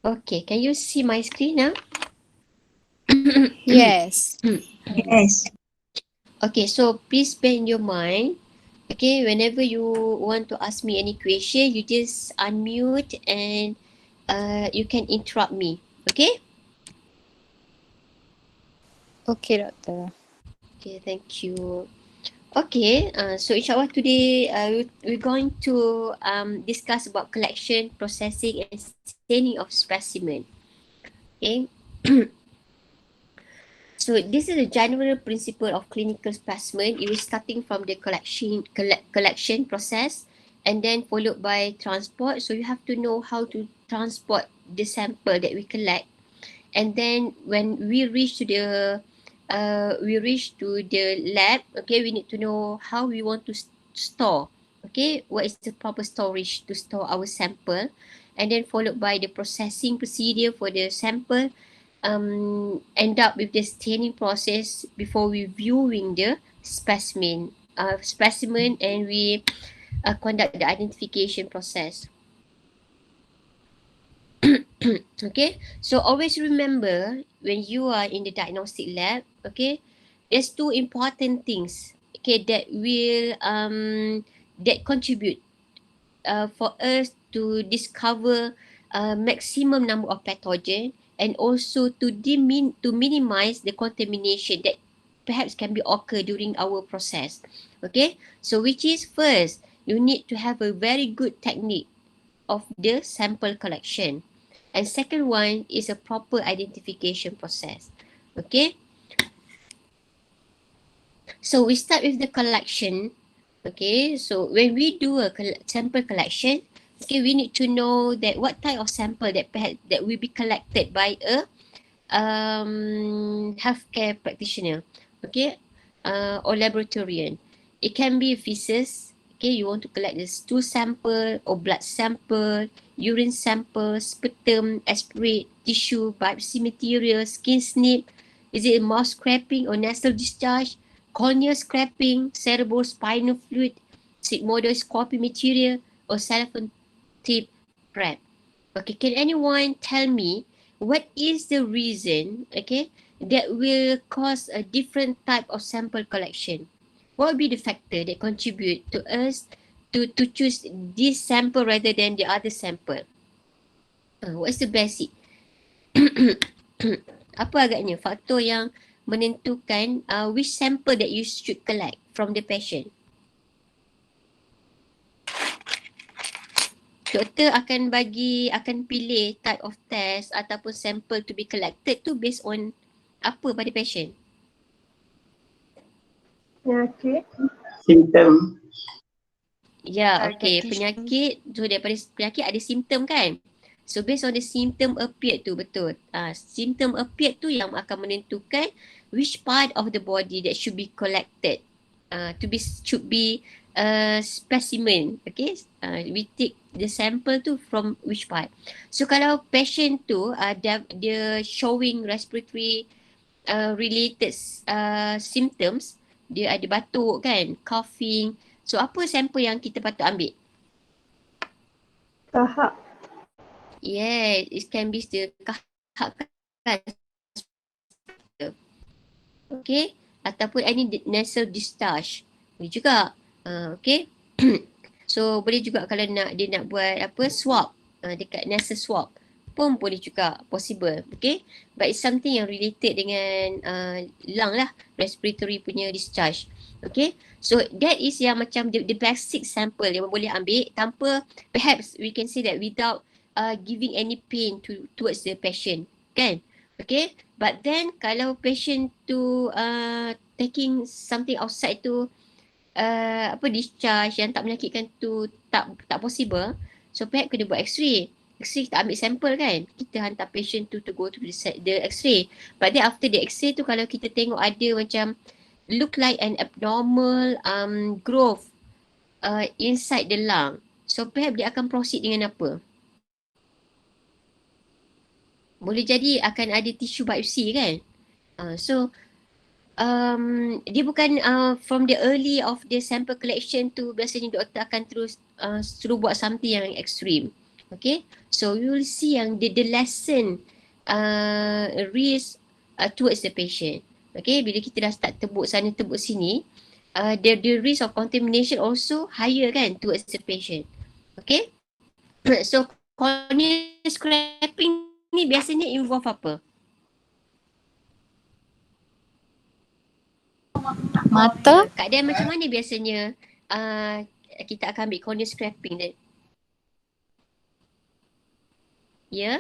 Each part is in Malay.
Okay, can you see my screen now? Yes. Yes. Okay, so please bear in your mind. Okay, whenever you want to ask me any question, you just unmute and you can interrupt me. Okay? Okay, Doktor. Okay, thank you. Okay, so insyaAllah today we're going to discuss about collection, processing and staining of specimen. Okay, so this is a general principle of clinical specimen. It is starting from the collection process and then followed by transport. So you have to know how to transport the sample that we collect, and then when we reach to the lab. Okay, we need to know how we want to store. Okay, what is the proper storage to store our sample, and then followed by the processing procedure for the sample, end up with the staining process before we viewing the specimen and we conduct the identification process. Okay, so always remember when you are in the diagnostic lab, okay, there's two important things, okay, that contribute for us to discover maximum number of pathogen, and also to minimize the contamination that perhaps can be occur during our process. Okay, so which is first, you need to have a very good technique of the sample collection, and second one is a proper identification process. Okay, so we start with the collection. Okay, so when we do a sample collection, okay, we need to know that what type of sample that will be collected by a healthcare practitioner, okay, or laboratorian. It can be feces. Okay, you want to collect the stool sample or blood sample, urine sample, sputum, aspirate, tissue, biopsy material, skin snip. Is it mouth scraping or nasal discharge? Cornea scraping, cerebrospinal fluid, sigmoidoscopy material, or cellophane tip prep. Okay, can anyone tell me what is the reason, okay, that will cause a different type of sample collection? What will be the factor that contribute to us to choose this sample rather than the other sample? What's the basic? Apa agaknya faktor yang menentukan which sample that you should collect from the patient? Doktor akan pilih type of test ataupun sample to be collected tu based on apa pada patient? Penyakit. Simptom. Ya, okey. Diagnosis. Penyakit, so daripada penyakit ada simptom kan? So based on the symptom appeared tu, betul. Symptom appeared tu yang akan menentukan which part of the body that should be collected. Should be specimen. Okay, we take the sample tu from which part. So kalau patient tu dia showing respiratory related symptoms, dia ada batuk kan, coughing. So apa sampel yang kita patut ambil? Tahap. Yes, it can be the kahak kan. Okay, ataupun any nasal discharge. Boleh juga. Okay. So boleh juga kalau dia nak buat apa, swab, dekat nasal swab pun boleh juga, possible. Okay, but it's something yang related dengan lung lah, respiratory punya discharge. Okay, so that is yang macam the basic sample yang boleh ambil tanpa, perhaps we can say that without giving any pain towards the patient kan. Okay, but then kalau patient tu taking something outside tu, discharge yang tak menyakitkan tu tak possible, so perhaps kena buat x-ray. X-ray kita ambil sampel kan, kita hantar patient tu to go to the x-ray. But then after the x-ray tu, kalau kita tengok ada macam look like an abnormal growth inside the lung, so perhaps dia akan proceed dengan apa? Boleh jadi akan ada tissue biopsy kan. So dia bukan from the early of the sample collection tu, biasanya doktor akan terus suruh buat something yang extreme. Okay, so you will see yang the lesson risk towards the patient. Okay, bila kita dah start tebuk sana tebuk sini, the risk of contamination also higher kan towards the patient. Okay, so cornea scraping ni biasanya involve apa? Mata. Keadaan macam mana biasanya kita akan ambil cornea scraping ni? Ya?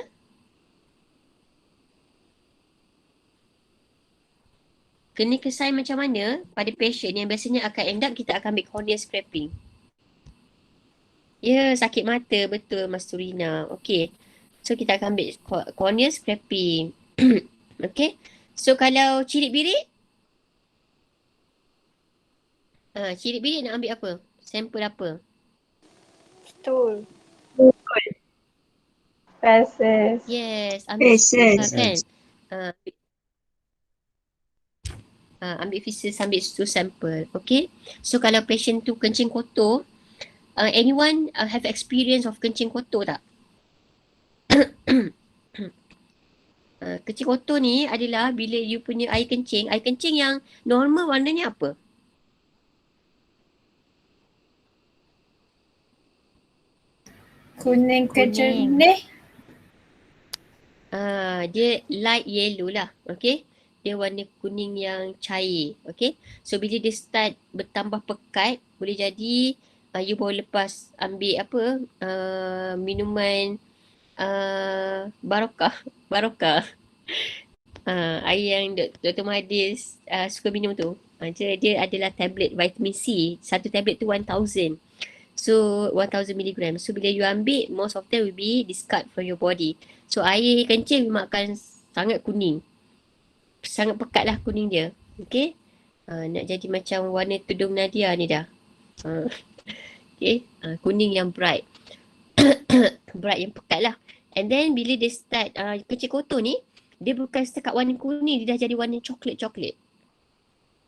Kena kesan macam mana pada patient yang biasanya akan end up kita akan ambil cornea scraping? Ya, sakit mata. Betul, Mas Turina. Okay. So, kita akan ambil cornea scraping. Okay. So, kalau cirit birik? Cirit birik nak ambil apa? Sampel apa? Stool. Feces. Yes, ambil Feces. kan? Ambil feces, ambil stool sample. Okay. So, kalau patient tu kencing kotor, anyone have experience of kencing kotor tak? Kencing kotor ni adalah bila you punya air kencing yang normal warnanya apa? Kuning ke Kuning. jernih? Dia light yellow lah, okay? Dia warna kuning yang cair, okay? So bila dia start bertambah pekat, boleh jadi you baru lepas ambil apa, minuman barokah. Air yang Dr. Mahathir suka minum tu. Dia adalah tablet vitamin C. Satu tablet tu 1000. So 1000 mg. So bila you ambil, most of them will be discard from your body. So air kencing memang akan sangat kuning. Sangat pekat lah kuning dia. Okay. Nak jadi macam warna tudung Nadia ni dah. Okay. Kuning yang bright. Bright yang pekat lah. And then bila dia start kencing kotor ni, dia bukan setakat warna kuning, dia dah jadi warna coklat-coklat.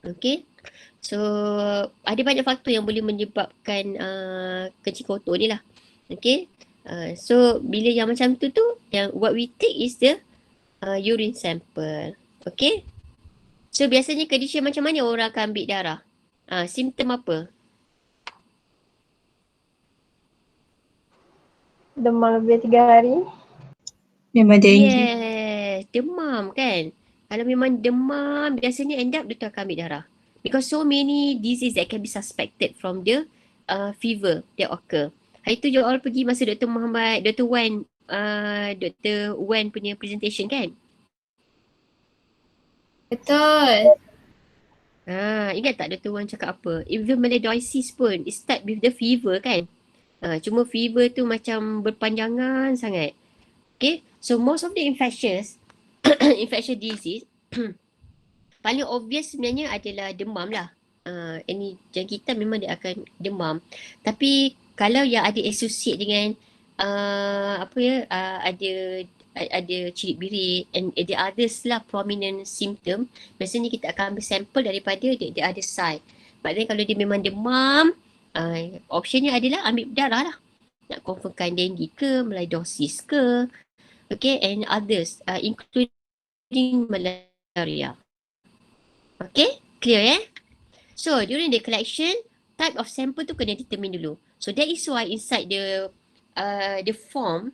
Okay. So, ada banyak faktor yang boleh menyebabkan kencing kotor ni lah. Okay. So, bila yang macam tu, yang what we take is the urine sample. Okay. So, biasanya condition macam mana orang akan ambil darah? Simptom apa? Demam lebih 3 hari. Memang dengue. Yes, demam kan. Kalau memang demam, biasanya end up dia akan ambil darah. Because so many disease that can be suspected from the fever that occur. Hari tu you all pergi masa Dr. Muhammad, Dr. Wan punya presentation kan? Betul. Ingat tak Dr. Wan cakap apa? Even melanoidosis pun, it start with the fever kan? Cuma fever tu macam berpanjangan sangat. Okay, so most of the infectious disease paling obvious sebenarnya adalah demam lah. Ini jangkitan memang dia akan demam. Tapi kalau yang ada associate dengan ada cirit birik and the others lah prominent symptom, biasanya kita akan ambil sampel daripada the other side. But then kalau dia memang demam, optionnya adalah ambil darah lah. Nak confirmkan dengue ke, melanoidosis ke, okay, and others including malaria. Okay, clear So during the collection, type of sample tu kena determine dulu. So that is why inside the form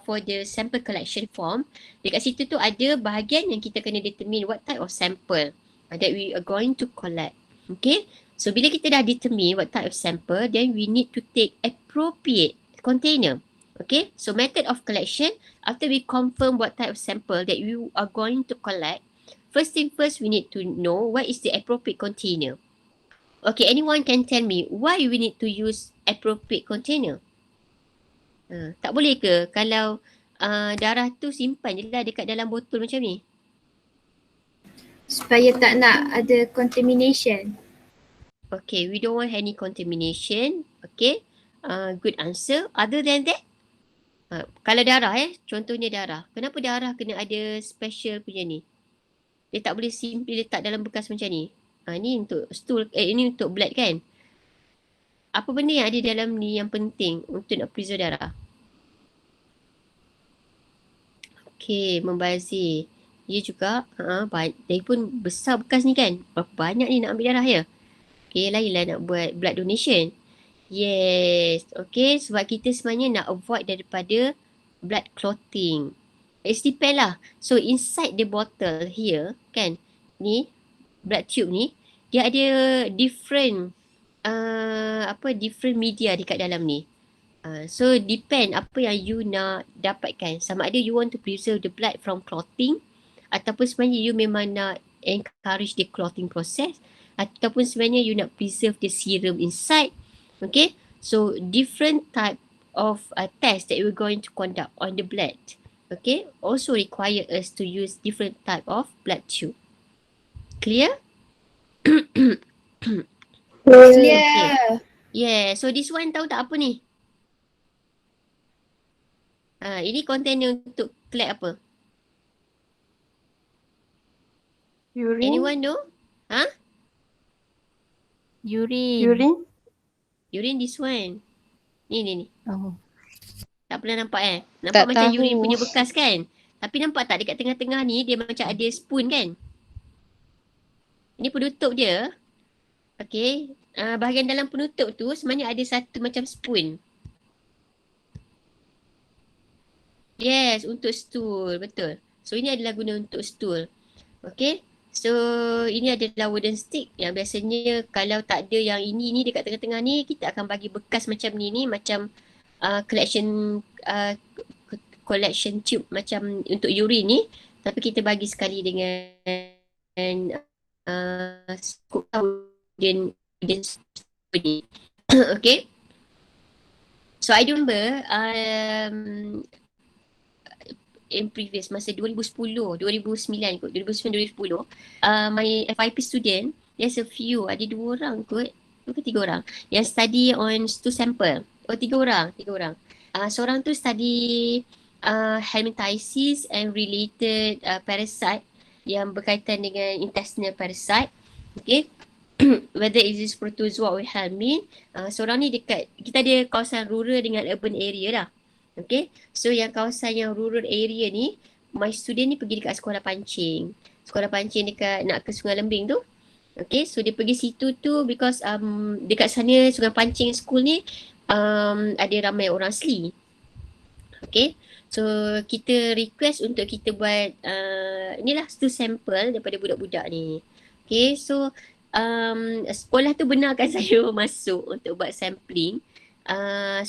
for the sample collection form, dekat situ tu ada bahagian yang kita kena determine what type of sample that we are going to collect. Okay, so bila kita dah determine what type of sample, then we need to take appropriate container. Okay, so method of collection, after we confirm what type of sample that you are going to collect, first thing first, we need to know what is the appropriate container. Okay, anyone can tell me why we need to use appropriate container? Tak boleh ke kalau darah tu simpan je lah dekat dalam botol macam ni? Supaya tak nak ada contamination. Okay, we don't want any contamination. Okay, good answer. Other than that, kalau darah contohnya darah. Kenapa darah kena ada special punya ni? Dia tak boleh simply letak dalam bekas macam ni. Ni untuk stool, ini untuk blood kan? Apa benda yang ada dalam ni yang penting untuk nak preserve darah? Okey, membazir. Ya juga, dia pun besar bekas ni kan. Berapa banyak ni nak ambil darah ya? Okey, lainlah nak buat blood donation. Yes. Okey, sebab kita sebenarnya nak avoid daripada blood clotting. It depend lah. So inside the bottle here, kan, ni, blood tube ni, dia ada different, different media dekat dalam ni. So depend apa yang you nak dapatkan. Sama ada you want to preserve the blood from clotting, ataupun sebenarnya you memang nak encourage the clotting process, ataupun sebenarnya you nak preserve the serum inside. Okay, so different type of test that we're going to conduct on the blood, okay, also require us to use different type of blood tube. Clear? Clear. Yeah, so this one tahu tak apa ni? Ini container untuk collect apa? Urine. Anyone know? Urine. Urine this one. Ni. Oh. Tak pernah nampak Nampak Tak macam tahu. urine punya bekas kan? Tapi nampak tak dekat tengah-tengah ni dia macam ada spoon kan? Ini penutup dia. Okay. Bahagian dalam penutup tu sebenarnya ada satu macam spoon. Yes, untuk stool. Betul. So ini adalah guna untuk stool. Okay. So ini adalah wooden stick yang biasanya kalau tak ada yang ini ni dekat tengah-tengah ni, kita akan bagi bekas macam ni macam collection tube macam untuk urine ni, tapi kita bagi sekali dengan scoop wooden ni. Okay. So I remember in previous masa 2010, 2009 kot, 2009-2010, my FIP student, there's a few, ada 2 orang kot, 2 ke 3 orang yang study on stool sample. 3 orang. Seorang tu study helminthiasis and related parasite yang berkaitan dengan intestinal parasite. Okay. Whether it is protozoa or helminth. Seorang ni dekat, kita ada kawasan rural dengan urban area lah. Okay, so yang kawasan yang rural area ni, my student ni pergi dekat sekolah pancing. Sekolah pancing dekat nak ke Sungai Lembing tu. Okay, so dia pergi situ tu because dekat sana Sungai Pancing School ni ada ramai orang asli. Okay, so kita request untuk kita buat inilah stool sample daripada budak-budak ni. Okay, so sekolah tu benarkan saya masuk untuk buat sampling.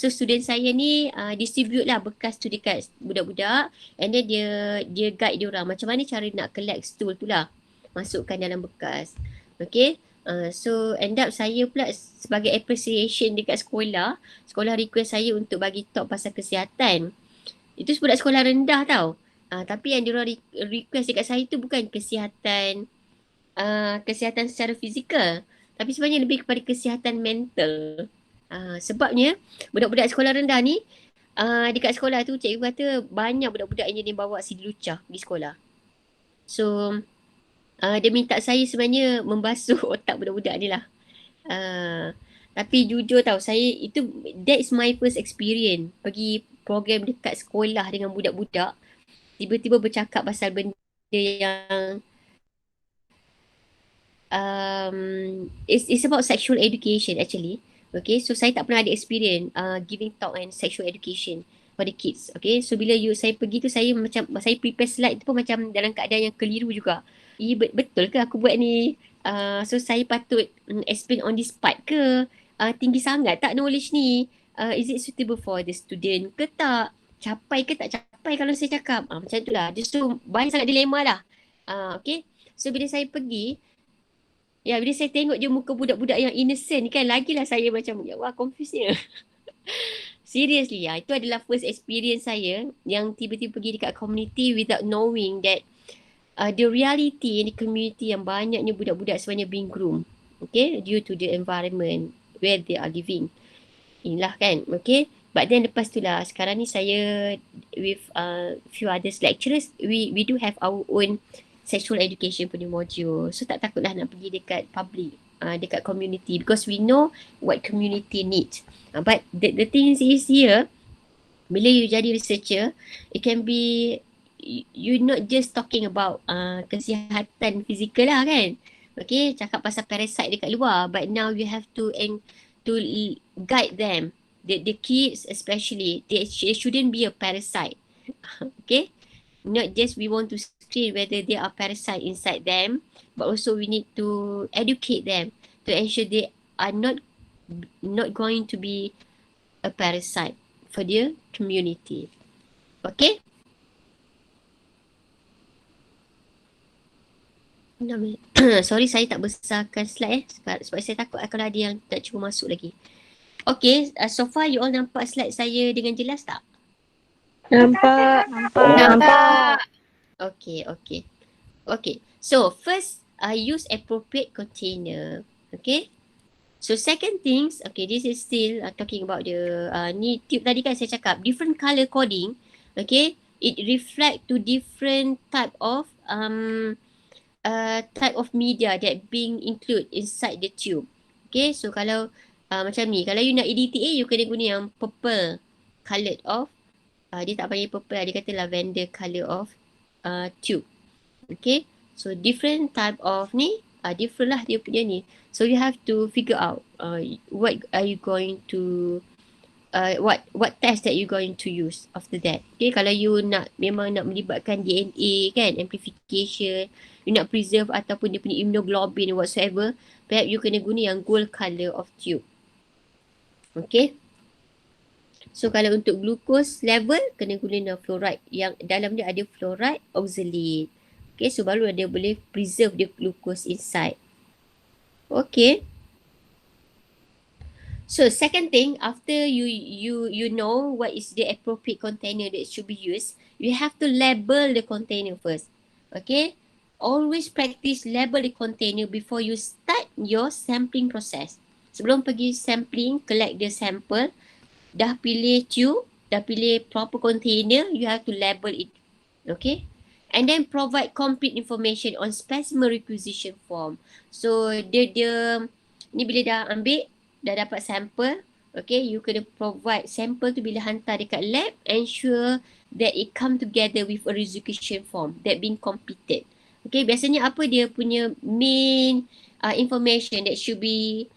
So student saya ni distribute lah bekas tu dekat budak-budak, and then dia guide dia orang macam mana cara nak collect stool tu lah, masukkan dalam bekas. Okay, so end up saya pula sebagai appreciation dekat sekolah request saya untuk bagi talk pasal kesihatan. Itu budak sekolah rendah tau, tapi yang dia orang request dekat saya tu bukan kesihatan secara fizikal, tapi sebenarnya lebih kepada kesihatan mental. Sebabnya budak-budak sekolah rendah ni, dekat sekolah tu cikgu kata banyak budak-budak yang dia bawa CD lucah di sekolah. So dia minta saya sebenarnya membasuh otak budak-budak ni lah. Tapi jujur tau, that's my first experience pergi program dekat sekolah dengan budak-budak, tiba-tiba bercakap pasal benda yang it's about sexual education actually. Okay, so saya tak pernah ada experience giving talk and sexual education for the kids. Okay, so bila saya pergi tu, saya prepare slide tu pun macam dalam keadaan yang keliru juga. Betul ke aku buat ni? So saya patut explain on this part ke? Tinggi sangat tak knowledge ni? Is it suitable for the student ke tak? Capai ke tak capai kalau saya cakap? Macam tu lah. So banyak sangat dilema lah. Okay, so bila saya pergi, bila saya tengok je muka budak-budak yang innocent ni kan, lagilah saya macam, wah, confuse-nya. Seriously, itu adalah first experience saya yang tiba-tiba pergi dekat community without knowing that the reality in the community yang banyaknya budak-budak sebenarnya being groomed, okay, due to the environment where they are living. Inilah kan, okay. But then lepas tu lah, sekarang ni saya with few others lecturers, we do have our own sexual education punya module. So tak takutlah nak pergi dekat public, dekat community, because we know what community need. But the thing is here, bila you jadi researcher, it can be you not just talking about kesihatan fizikal lah kan. Okay, cakap pasal parasite dekat luar, but now you have to guide them. The kids especially, they shouldn't be a parasite. Okay, not just we want to screen whether they are parasite inside them, but also we need to educate them to ensure they are not going to be a parasite for their community. Okay. Sorry saya tak besarkan slide sebab saya takut kalau ada yang tak cuba masuk lagi. Okay, so far you all nampak slide saya dengan jelas tak? Nampak. Okay. So first, use appropriate container. Okay. So second things, okay, this is still talking about the ni tube tadi kan saya cakap different color coding. Okay, it reflect to different type of media that being include inside the tube. Okay, so kalau macam ni, kalau you nak EDTA, you kena guna yang purple coloured of, dia tak panggil purple, dia kata lavender colour of tube. Okay, so different type of ni, different lah dia punya ni. So you have to figure out what are you going to what test that you going to use after that. Okay, kalau you memang nak melibatkan DNA kan, amplification, you nak preserve ataupun dia punya immunoglobulin whatsoever, perhaps you kena guna yang gold color of tube. Okay. So kalau untuk glucose level, kena guna fluoride yang dalam dia ada fluoride oxalate. Okay, so baru dia boleh preserve the glucose inside. Okay. So second thing, after you know what is the appropriate container that should be used, you have to label the container first. Okay, always practice label the container before you start your sampling process. Sebelum pergi sampling, collect the sample, dah pilih tube, dah pilih proper container, you have to label it. Okay, and then provide complete information on specimen requisition form. So dia ni bila dah ambil, dah dapat sampel, okay, you kena provide sampel tu bila hantar dekat lab, ensure that it come together with a requisition form that being completed. Okay, biasanya apa dia punya main information that should be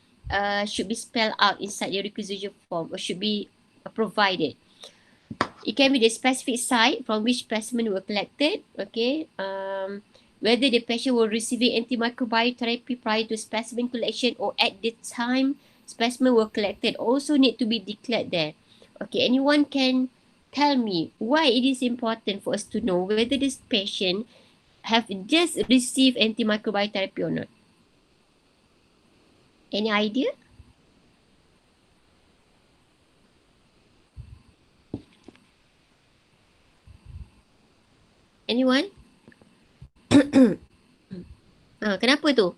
spelled out inside the requisition form or should be provided. It can be the specific site from which specimen were collected, okay, whether the patient will receive antimicrobial therapy prior to specimen collection or at the time specimen were collected, also need to be declared there. Okay, anyone can tell me why it is important for us to know whether this patient have just received antimicrobial therapy or not? Any idea? Anyone? Kenapa tu?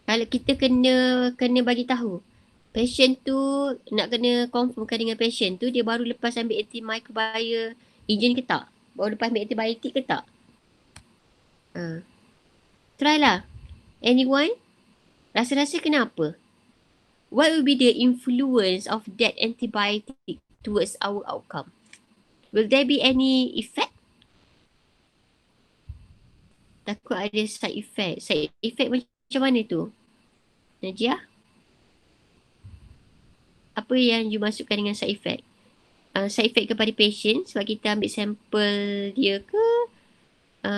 Kalau kita kena bagi tahu. Patient tu nak kena confirmkan dengan patient tu dia baru lepas ambil antimicrobial agent ke tak? Baru lepas ambil antibiotik ke tak? Try lah. Anyone? Rasa-rasa kenapa? What will be the influence of that antibiotic towards our outcome? Will there be any effect? Takut ada side effect. Side effect macam mana tu? Najia? Apa yang you masukkan dengan side effect? Side effect kepada patient sebab kita ambil sampel dia ke?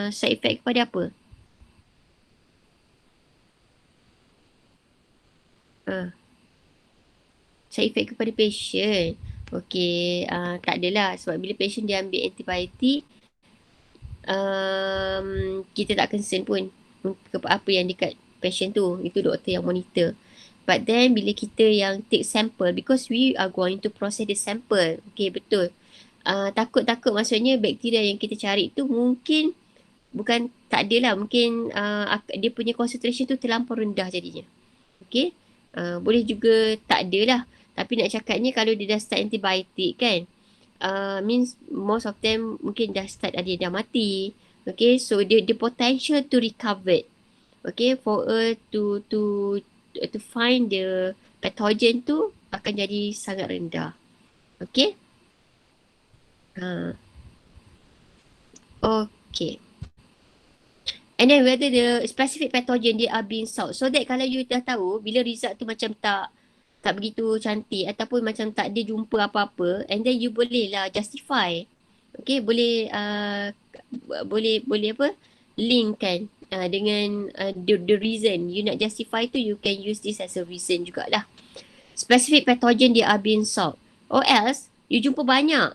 Side effect kepada apa? Side effect kepada patient. Okay, tak adalah sebab bila patient dia ambil antibiotik, kita tak concern pun apa yang dekat patient tu. Itu doktor yang monitor. But then bila kita yang take sample, because we are going to process the sample. Okay, betul. Takut-takut maksudnya bakteria yang kita cari tu mungkin bukan tak ada lah. Mungkin dia punya concentration tu terlampau rendah jadinya. Okay. Boleh juga tak ada lah. Tapi nak cakapnya kalau dia dah start antibiotik kan, means most of them mungkin dah start ada dah mati. Okay, so the potential to recover, okay, for to find the pathogen tu akan jadi sangat rendah. Okay. Okay. And then whether the specific pathogen they are being solved. So that kalau you dah tahu, bila result tu macam tak begitu cantik ataupun macam tak ada jumpa apa-apa, and then you boleh lah justify. Okay, boleh boleh apa? Link kan dengan the reason you nak justify tu, you can use this as a reason jugalah. Specific pathogen they are being solved. Or else, you jumpa banyak.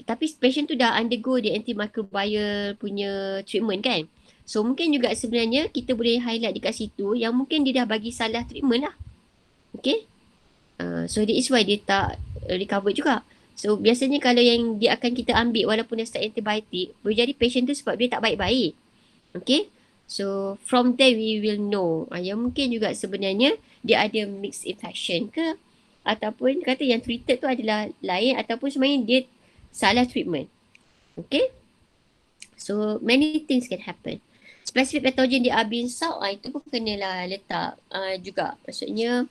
Tapi patient tu dah undergo the antimicrobial punya treatment kan. So mungkin juga sebenarnya kita boleh highlight dekat situ yang mungkin dia dah bagi salah treatment lah. Okay. So that is why dia tak recover juga. So biasanya kalau yang dia akan kita ambil walaupun dia start antibiotik, boleh jadi patient tu sebab dia tak baik-baik. Okay. So from there we will know. Yang mungkin juga sebenarnya dia ada mixed infection ke, ataupun kata yang treated tu adalah lain, ataupun sebenarnya dia salah treatment. Okay. So many things can happen. Specific pathogen dia are being solved, itu pun kenalah letak juga. Maksudnya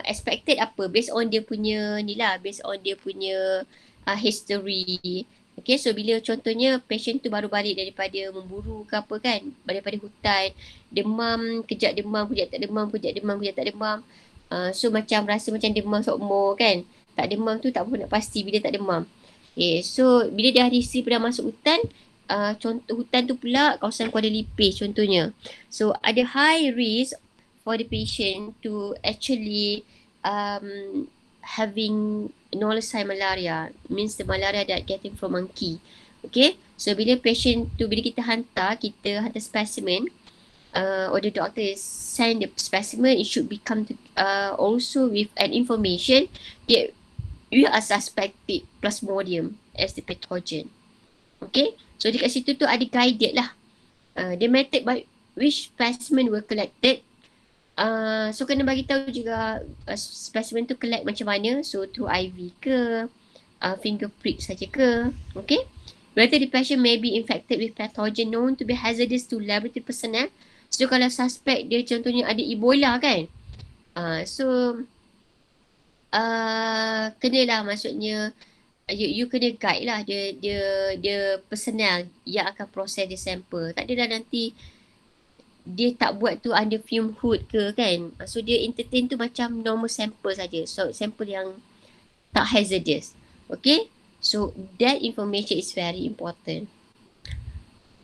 expected apa based on dia punya ni lah, based on dia punya history. Okay, so bila contohnya patient tu baru balik daripada memburu ke apa kan, daripada hutan, demam, kejap demam, kejap tak demam, kejap demam, kejap tak demam. So macam rasa macam demam sokmo kan. Tak demam tu tak apa nak pasti bila tak demam. Okay, so bila dia hari history pernah masuk hutan, contoh hutan tu pula kawasan Kuala Lipis contohnya. So ada high risk for the patient to actually having knowledge malaria, means the malaria that getting from monkey. Okay, so bila patient tu, bila kita hantar specimen, or the doctor send the specimen, it should become to, also with an information that you are suspected Plasmodium as the pathogen. Okay, so dekat situ tu ada guided lah. The method by which specimen were collected. So kena bagi tahu juga specimen tu collect macam mana. So through IV ke, finger prick saja ke. Okay. Whether the patient may be infected with pathogen known to be hazardous to laboratory personnel. So kalau suspect dia contohnya ada Ebola kan. So kenalah, maksudnya you kena guide lah dia personnel yang akan proses the sample. Tak adalah nanti dia tak buat tu under fume hood ke kan. So dia entertain tu macam normal sample saja. So sample yang tak hazardous. Okay. So that information is very important.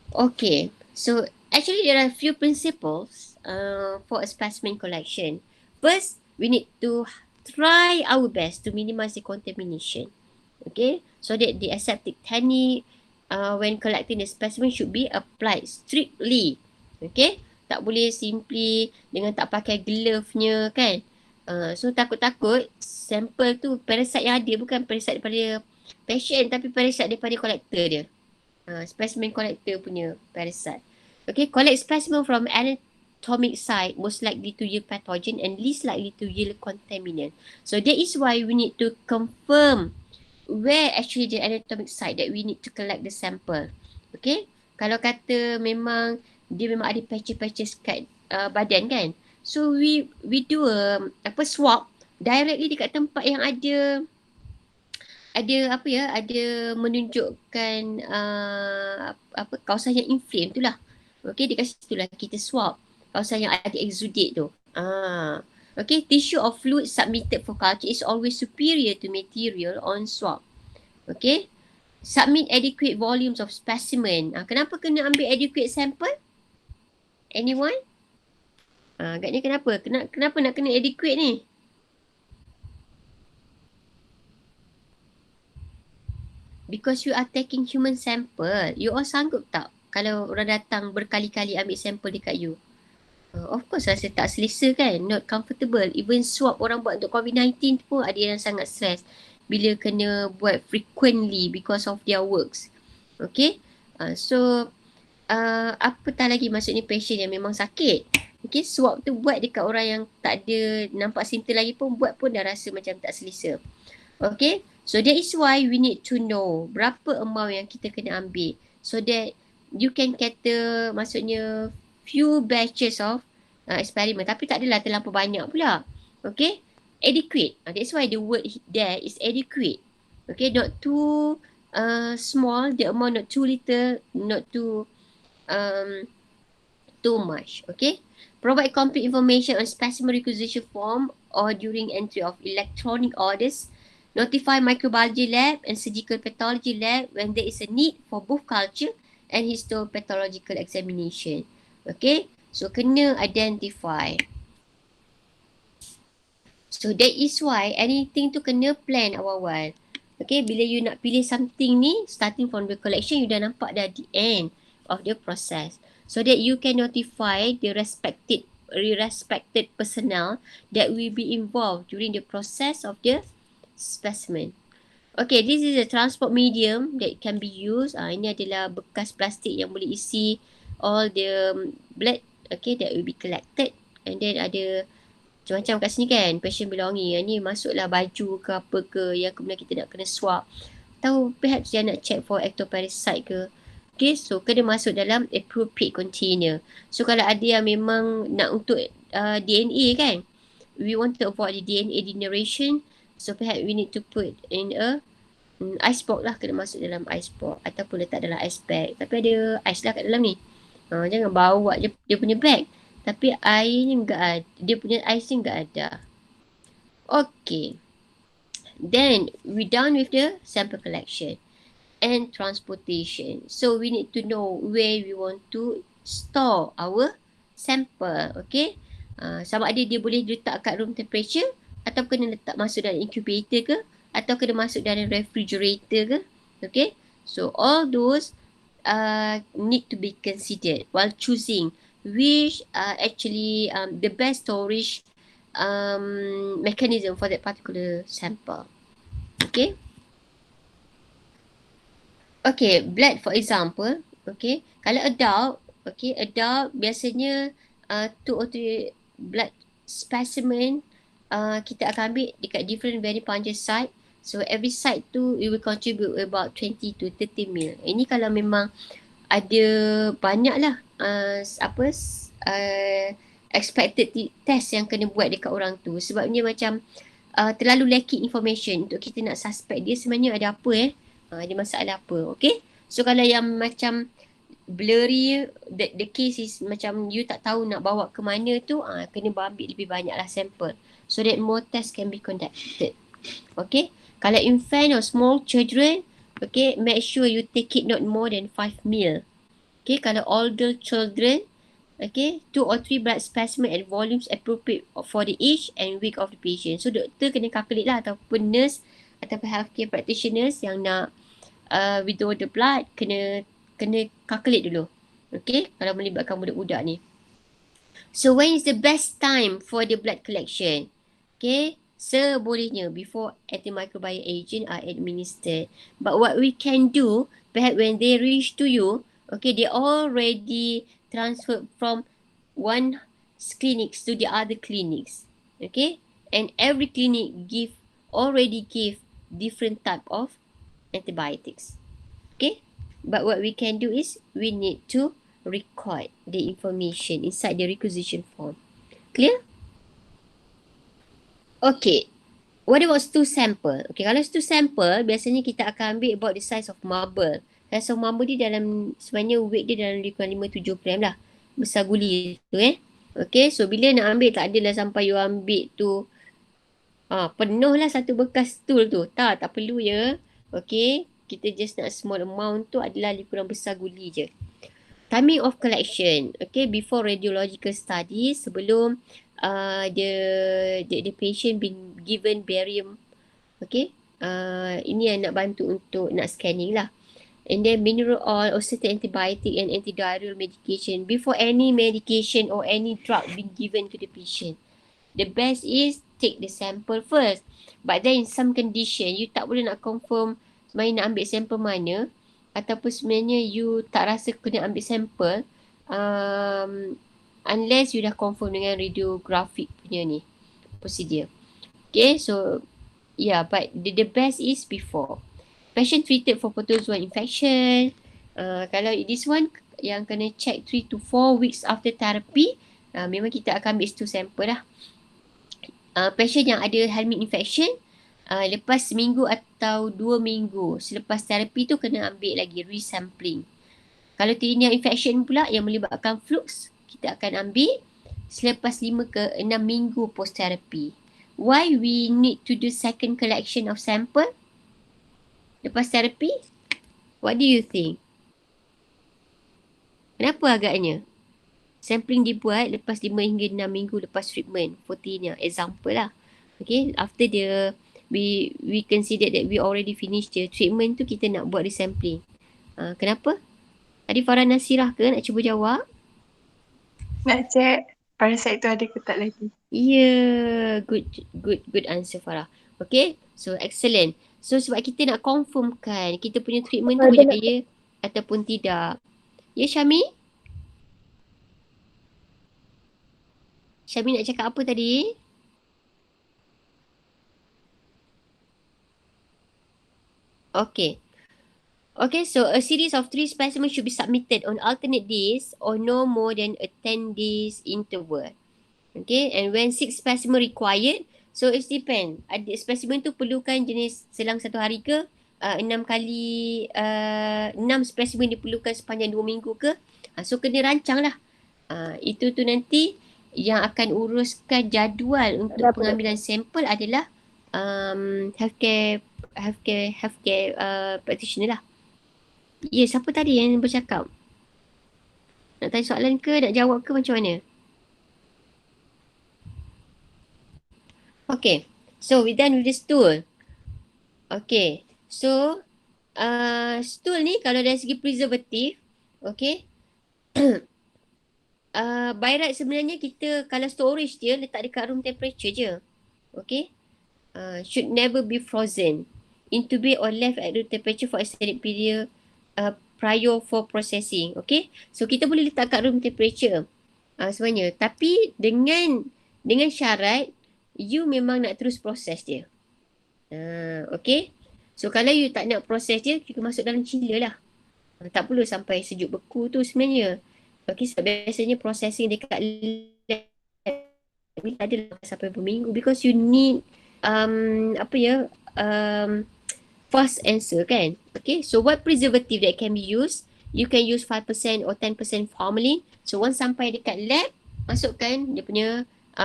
Okay. So actually there are a few principles for a specimen collection. First, we need to try our best to minimize the contamination. Okay. So that the aseptic technique when collecting the specimen should be applied strictly. Okay. Tak boleh simply dengan tak pakai glove-nya kan. So takut-takut sampel tu parasite yang ada bukan parasite daripada patient tapi parasite daripada collector dia. Specimen collector punya parasite. Okay, collect specimen from anatomic site most likely to yield pathogen and least likely to yield contaminant. So that is why we need to confirm where actually the anatomic site that we need to collect the sample. Okay, kalau kata memang dia memang ada patches-patches kat badan kan. So we do a swab directly dekat tempat yang ada menunjukkan kawasan yang inflame tu lah. Okay, dekat situ lah kita swab kawasan yang ada exudate tu. Okay, tissue or fluid submitted for culture is always superior to material on swab. Okay, submit adequate volumes of specimen. Kenapa kena ambil adequate sample? Anyone? Agaknya kenapa? Kenapa nak kena adequate ni? Because you are taking human sample. You all sanggup tak kalau orang datang berkali-kali ambil sampel dekat you? Of course rasa tak selesa kan? Not comfortable. Even swab orang buat untuk COVID-19 pun ada yang sangat stress bila kena buat frequently because of their works. Okay? So apatah lagi maksudnya patient yang memang sakit. Okay, swab tu buat dekat orang yang tak ada nampak simptom lagi pun buat pun dah rasa macam tak selesa. Okay, so that is why we need to know berapa amount yang kita kena ambil so that you can cater maksudnya few batches of experiment tapi tak adalah terlampau banyak pula. Okay, adequate. That's why the word there is adequate. Okay, not too small, the amount not too little, not too much. Okay. Provide complete information on specimen requisition form or during entry of electronic orders. Notify microbiology lab and surgical pathology lab when there is a need for both culture and histopathological examination. Okay. So kena identify. So that is why anything tu kena plan awal-awal. Okay, bila you nak pilih something ni, starting from the collection, you dah nampak dah the end of the process. So that you can notify the respected personnel that will be involved during the process of the specimen. Okay, this is a transport medium that can be used. Ini adalah bekas plastik yang boleh isi all the blood, okay, that will be collected. And then ada macam-macam kat sini kan, patient belonging. Yang ni masuklah baju ke apa ke yang kemudian kita nak kena swab. Tahu perhaps dia nak check for ectoparasite ke. Okay, so kena masuk dalam appropriate container. So kalau ada yang memang nak untuk DNA kan, we want to avoid the DNA degeneration. So perhaps we need to put in a ice box lah, kena masuk dalam ice box. Ataupun letak dalam ice bag. Tapi ada ice lah kat dalam ni. Jangan bawa je dia punya bag. Tapi airnya enggak ada. Dia punya ais ni enggak ada. Okay. Then, we done with the sample collection and transportation. So, we need to know where we want to store our sample. Okay. Sama ada dia boleh letak kat room temperature atau kena letak masuk dalam incubator ke atau kena masuk dalam refrigerator ke. Okay. So, all those need to be considered while choosing which actually the best storage mechanism for that particular sample. Okay. Okay, blood for example. Okay, kalau adult, okay, adult biasanya 2 or 3 blood specimen kita akan ambil dekat different very puncture site. So every site tu it will contribute about 20 to 30 ml. Ini kalau memang ada banyak lah expected test yang kena buat dekat orang tu. Sebabnya macam terlalu lacking information untuk kita nak suspect dia sebenarnya ada apa ada masalah apa. Okay. So kalau yang macam blurry, the case is macam you tak tahu nak bawa ke mana tu, kena ambil lebih banyak lah sample. So that more test can be conducted. Okay. Kalau infant or small children, okay, make sure you take it not more than 5 ml. Okay, kalau older children, okay, 2 or 3 blood specimen and volumes appropriate for the age and weight of the patient. So doktor kena calculate lah, ataupun nurse ataupun healthcare practitioners yang nak withdraw the blood kena calculate dulu. Okay, kalau melibatkan budak-budak ni. So when is the best time for the blood collection? Okay, sebolehnya before antimicrobial agent are administered. But what we can do, perhaps when they reach to you, okay, they already transferred from one clinics to the other clinics. Okay, and every clinic already give different type of antibiotics. Okay, but what we can do is we need to record the information inside the requisition form. Clear? Okay, what about stool sample? Okay, kalau stool sample, biasanya kita akan ambil about the size of marble. Size of marble dia dalam, sebenarnya weight dia dalam lebih kurang 5-7 gram lah. Besar guli tu Okay, so bila nak ambil, tak adalah sampai you ambil tu penuh lah satu bekas stool tu. Tak perlu ya. Okay, kita just nak small amount tu adalah lebih kurang besar guli je. Timing of collection. Okay, before radiological study, sebelum the patient been given barium. Okay, ini yang nak bantu untuk nak scanning lah. And then mineral oil or certain antibiotic and antidiarrheal medication before any medication or any drug being given to the patient. The best is take the sample first. But then in some condition, you tak boleh nak confirm sebenarnya nak ambil sampel mana, ataupun sebenarnya you tak rasa kena ambil sampel unless you dah confirm dengan radiographic punya ni procedure. Okay, so yeah, but the best is before. Patient treated for protozoan infection. Kalau this one yang kena check 3 to 4 weeks after therapy, memang kita akan ambil stool sample lah. Patient yang ada helminth infection, lepas seminggu atau 2 minggu selepas terapi tu kena ambil lagi resampling. Kalau tinea infection pula yang melibatkan flukes, kita akan ambil selepas 5 ke 6 minggu post terapi. Why we need to do second collection of sample lepas terapi? What do you think? Kenapa agaknya? Sampling dibuat lepas 5 hingga 6 minggu lepas treatment for tinea. Example lah. Okay, after we consider that we already finished the treatment tu, kita nak buat resampling. Kenapa? Tadi Farah Nasirah ke nak cuba jawab? Nak check parasite tu ada ke tak lagi. Yeah, good answer Farah. Okay, so excellent. So sebab kita nak confirmkan kita punya treatment tu berjaya ataupun tidak. Ya Syami? Syami nak cakap apa tadi? Okay. Okay, so a series of 3 specimens should be submitted on alternate days or no more than a 10 days interval. Okay, and when 6 specimen required, so it depend. Ada specimen tu perlukan jenis selang 1 hari ke, 6 kali, 6 specimen diperlukan sepanjang 2 minggu ke. So kena rancang lah. Itu tu nanti yang akan uruskan jadual untuk pengambilan sampel adalah healthcare practitioner lah. Ya, siapa tadi yang bercakap? Nak tanya soalan ke, nak jawab ke macam mana? Okay, so we done with the stool. Okay, so stool ni kalau dari segi preservative, okay, by right sebenarnya kita kalau storage dia letak dekat room temperature je. Okay, should never be frozen, intubate or left at room temperature for extended period prior for processing. Okay, so kita boleh letak kat room temperature sebenarnya, tapi dengan syarat you memang nak terus proses dia. Okay, so kalau you tak nak proses dia, you masuk dalam chiller lah. Tak perlu sampai sejuk beku tu sebenarnya. Okay, sebab biasanya processing dekat lab ni tak ada sampai berminggu because you need fast answer kan. Okay, so what preservative that can be used? You can use 5% or 10% formalin. So once sampai dekat lab, masukkan dia punya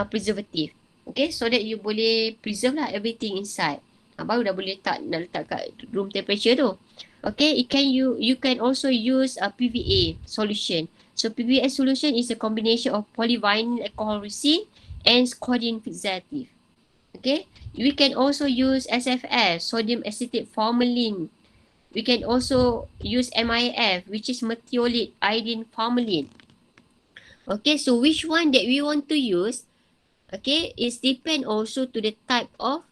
preservative. Okay, so that you boleh preserve lah everything inside. Baru dah boleh nak letak kat room temperature tu. Okay, you can also use a PVA solution. So PVA solution is a combination of polyvinyl alcohol resin and scoring fixative. Okay, we can also use SFF, sodium acetate formalin. We can also use MIF, which is methylate iodine formalin. Okay, so which one that we want to use? Okay, it depend also to the type of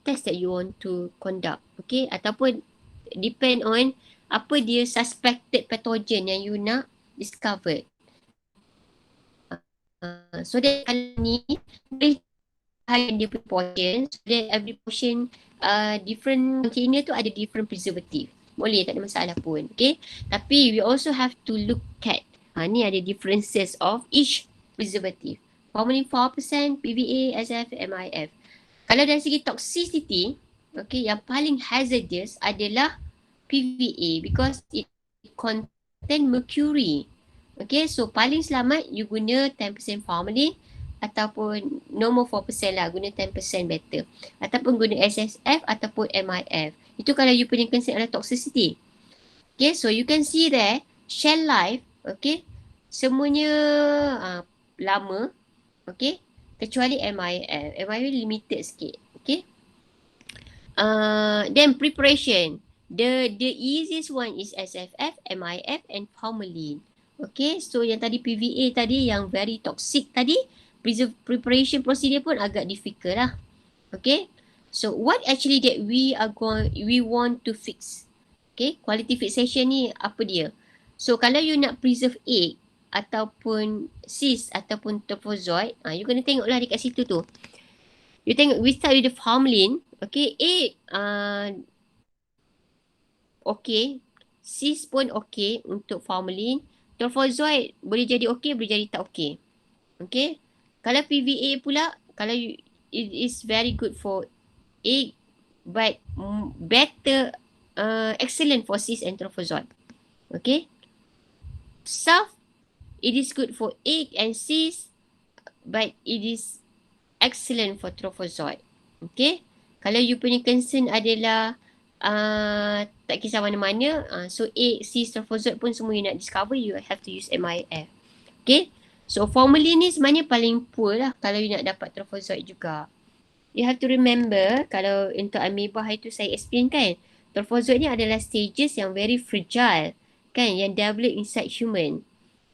test that you want to conduct. Okay, ataupun depend on apa dia suspected pathogen yang you nak discover. So that kali ni boleh dia punya portion, so that every portion different container tu ada different preservative. Boleh, tak ada masalah pun. Okay, tapi we also have to look at ni ada differences of each preservative. Formalin 4%, PVA, SF, MIF. Kalau dari segi toxicity, okay, yang paling hazardous adalah PVA because it contain mercury. Okay, so paling selamat you guna 10% formalin ataupun normal 4% lah, guna 10% better. Ataupun guna SSF ataupun MIF. Itu kalau you punya concern adalah toxicity. Okay, so you can see there, shell life, okay, semuanya lama, okay, kecuali MIF. MIF limited sikit, okay. Then preparation. The easiest one is SFF, MIF and formalin. Okay, so yang tadi PVA tadi yang very toxic tadi, preparation procedure pun agak difficult lah. Okay, so what actually that we want to fix? Okay, quality fixation ni apa dia? So kalau you nak preserve egg ataupun cyst ataupun trophozoite, you kena tengoklah dekat situ tu. You tengok, we start with the formalin. Okay, egg okay, cyst pun okay untuk formalin. Trophozoite boleh jadi okay, boleh jadi tak okay. Okay, Kalau PVA pula, kalau it is very good for egg, but better, excellent for cyst and trophozoite. Okay. Sulf, it is good for egg and cyst, but it is excellent for trophozoite. Okay. Kalau you punya concern adalah tak kisah mana-mana, so egg, cyst, trophozoite pun semua you nak discover, you have to use MIF. Okay. So formalin ni sebenarnya paling poor lah kalau you nak dapat trophozoite juga. You have to remember, kalau untuk amoeba itu saya explain kan, trophozoite ni adalah stages yang very fragile kan, yang develop inside human.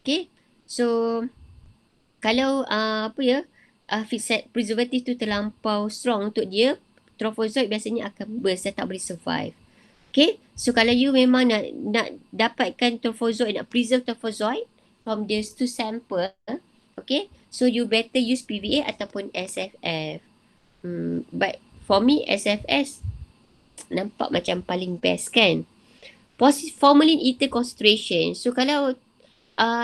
Okay. So kalau fixed preservative tu terlampau strong untuk dia, trophozoite biasanya akan burst dan tak boleh survive. Okay. So kalau you memang nak dapatkan trophozoite, nak preserve trophozoite from these two sample, okay, so you better use PVA ataupun SFF. But for me, SFS nampak macam paling best kan. Formalin ether concentration. So kalau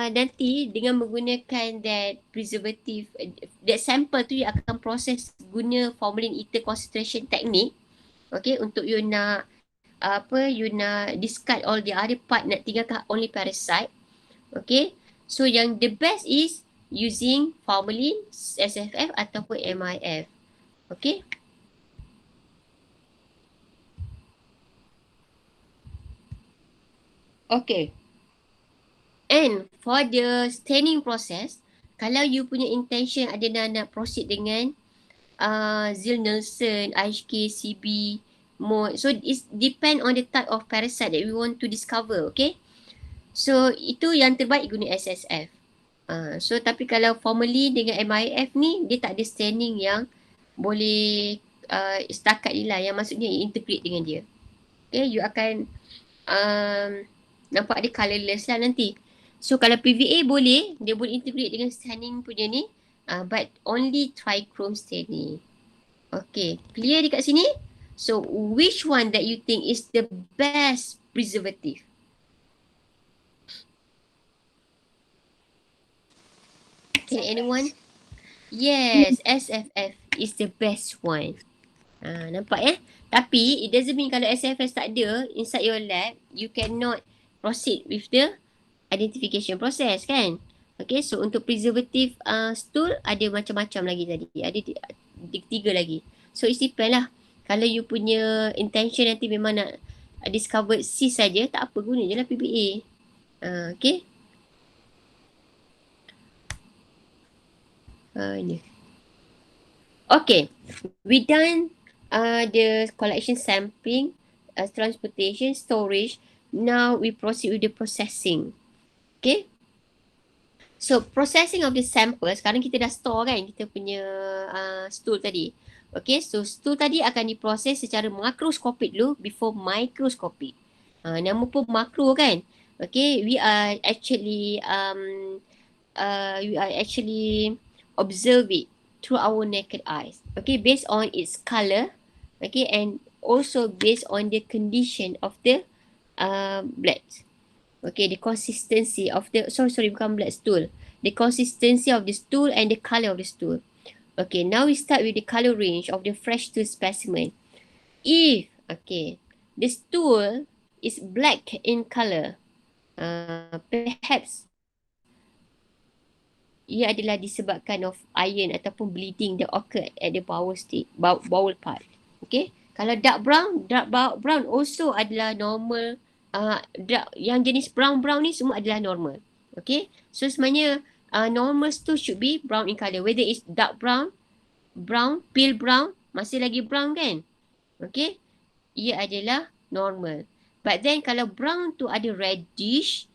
nanti dengan menggunakan that preservative, that sample tu you akan proses guna formalin ether concentration technique. Okay, untuk you nak you nak discard all the other part, nak tinggalkan only parasite. Okay, so yang the best is using formalin, SFF ataupun MIF. Okay. Okay. And for the staining process, kalau you punya intention ada nak proceed dengan Ziehl-Neelsen, IHK, CB, mode. So it depend on the type of parasite that we want to discover, okay? So itu yang terbaik guna SSF. So tapi kalau formalin dengan MIF ni, dia tak ada staining yang boleh setakat ni lah, yang maksudnya integrate dengan dia. Okay, you akan nampak dia colourless lah nanti. So kalau PVA boleh, dia boleh integrate dengan staining punya ni, but only trichrome staining. Okay, clear dekat sini? So which one that you think is the best preservative? Okay, anyone? Yes, SFF is the best one. Nampak Tapi it doesn't mean kalau SFF tak ada inside your lab, you cannot proceed with the identification process kan. Okay, so untuk preservative stool ada macam-macam lagi tadi. Ada tiga lagi. So it depend lah. Kalau you punya intention nanti memang nak discover cyst saja, tak apa, guna je lah PBA. Okay. Ini. Okay, we done the collection, sampling, transportation, storage. Now we proceed with the processing. Okay. So processing of the sample, sekarang kita dah store kan kita punya stool tadi. Okay, so stool tadi akan diproses secara makroskopik dulu before microscopic. Nama pun makro kan. Okay, we are actually observe it through our naked eyes. Okay, based on its color. Okay, and also based on the condition of the blood. Okay, the consistency of the, bukan blood stool. The consistency of the stool and the color of the stool. Okay, now we start with the color range of the fresh stool specimen. If, okay, the stool is black in color, perhaps ia adalah disebabkan of iron ataupun bleeding that occur at the bowel part. Okay, kalau dark brown also adalah normal. Yang jenis brown ni semua adalah normal. Okay, so sebenarnya normal stool should be brown in color, whether it's dark brown, pale brown, masih lagi brown kan. Okay, ia adalah normal. But then kalau brown tu ada reddish,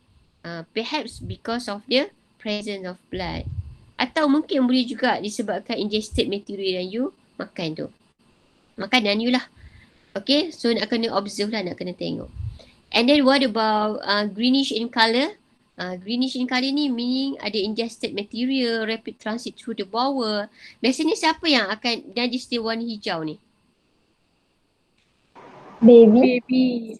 perhaps because of the presence of blood, atau mungkin boleh juga disebabkan ingested material yang you makan tu, makanan you lah. Okay, so nak kena observe lah, nak kena tengok. And then what about greenish in color? Greenish in color ni meaning ada ingested material, rapid transit through the bowel. Biasanya siapa yang akan najis dia warna hijau ni? Baby.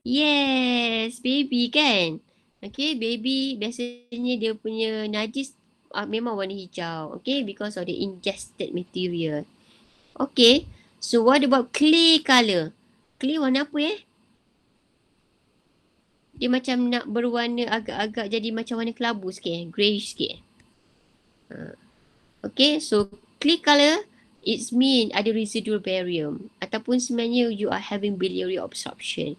Yes, baby kan. Okay, baby biasanya dia punya najis memang warna hijau. Okay, because of the ingested material. Okay, so what about clay colour? Clay warna apa Dia macam nak berwarna agak-agak jadi macam warna kelabu sikit greyish sikit. Okay, so clay colour it mean ada residual barium ataupun sebenarnya you are having biliary absorption.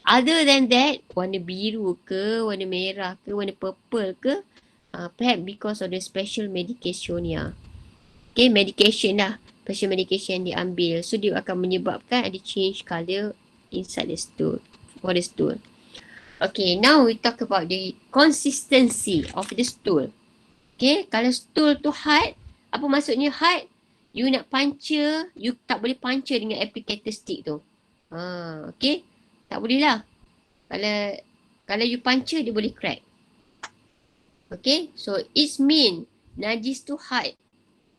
Other than that, warna biru ke, warna merah ke, warna purple ke, perhaps because of the special medication ya. Okay, medication lah. Special medication yang diambil. So, dia akan menyebabkan ada change colour inside the stool. For the stool. Okay, now we talk about the consistency of the stool. Okay, kalau stool tu hard, apa maksudnya hard? You nak puncture, you tak boleh puncture dengan applicator stick tu. Okay, tak boleh lah. Kalau you puncture, dia boleh crack. Okay, so it mean najis tu hard.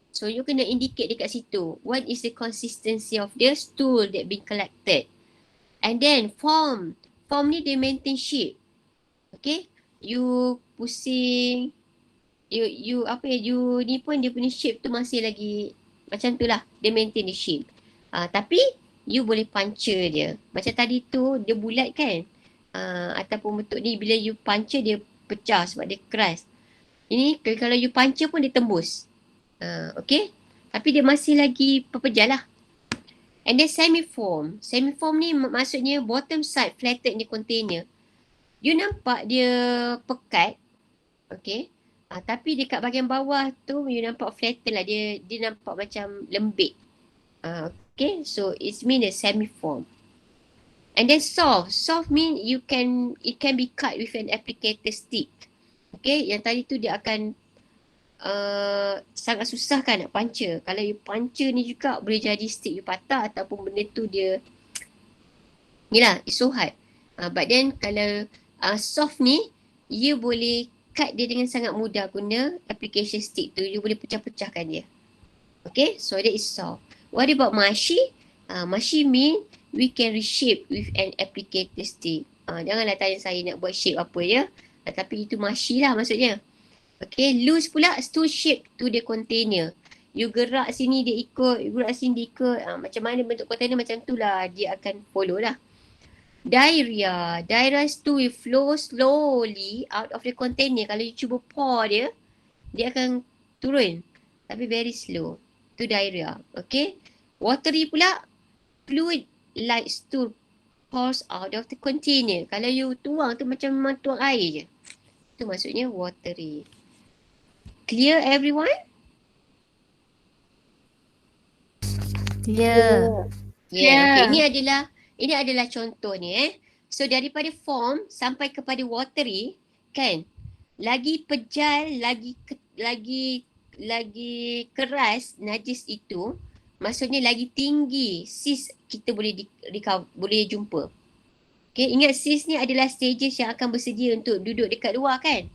So you kena indicate dekat situ. What is the consistency of the stool that been collected? And then form. Form ni dia maintain shape. Okay, you pusing. You ni pun dia punya shape tu masih lagi macam tu lah. Dia maintain the shape. Tapi you boleh puncture dia. Macam tadi tu dia bulat kan. Ataupun bentuk ni bila you puncture dia pecah sebab dia keras. Ini kalau you puncture pun dia tembus. Okay. Tapi dia masih lagi pepejal lah. And then semi-form. Semi-form ni maksudnya bottom side flattened in the container. You nampak dia pekat. Okay. Tapi dekat bahagian bawah tu you nampak flatten lah. Dia nampak macam lembik. Okay. So it mean a semi-form. And then soft. Soft mean it can be cut with an applicator stick. Okay. Yang tadi tu dia akan sangat susah kan nak puncture. Kalau you puncture ni juga boleh jadi stick you patah ataupun benda tu dia ni lah, it's so hard. But then kalau soft ni, you boleh cut dia dengan sangat mudah guna application stick tu. You boleh pecah-pecahkan dia. Okay, so that is soft. What about mushy? Mushy mean we can reshape with an applicator stick. Janganlah tanya saya nak buat shape apa ya. Tapi itu mushy lah maksudnya. Okay, loose pula stool shape to the container. You gerak sini dia ikut, you gerak sini dia ikut. Macam mana bentuk container macam tu lah. Dia akan follow lah. Diarrhea. Diarrhea stool will flow slowly out of the container. Kalau you cuba pour dia, dia akan turun. Tapi very slow. Itu diarrhea. Okay. Watery pula, fluid like stool pours out of the container. Kalau you tuang tu macam tuang air je. Itu maksudnya watery. Clear everyone? Clear. Yeah. Okay. Ini adalah contohnya So daripada form sampai kepada watery kan, lagi pejal, lagi keras najis itu, maksudnya lagi tinggi sis kita boleh jumpa. Okay, ingat sis ni adalah stages yang akan bersedia untuk duduk dekat luar kan.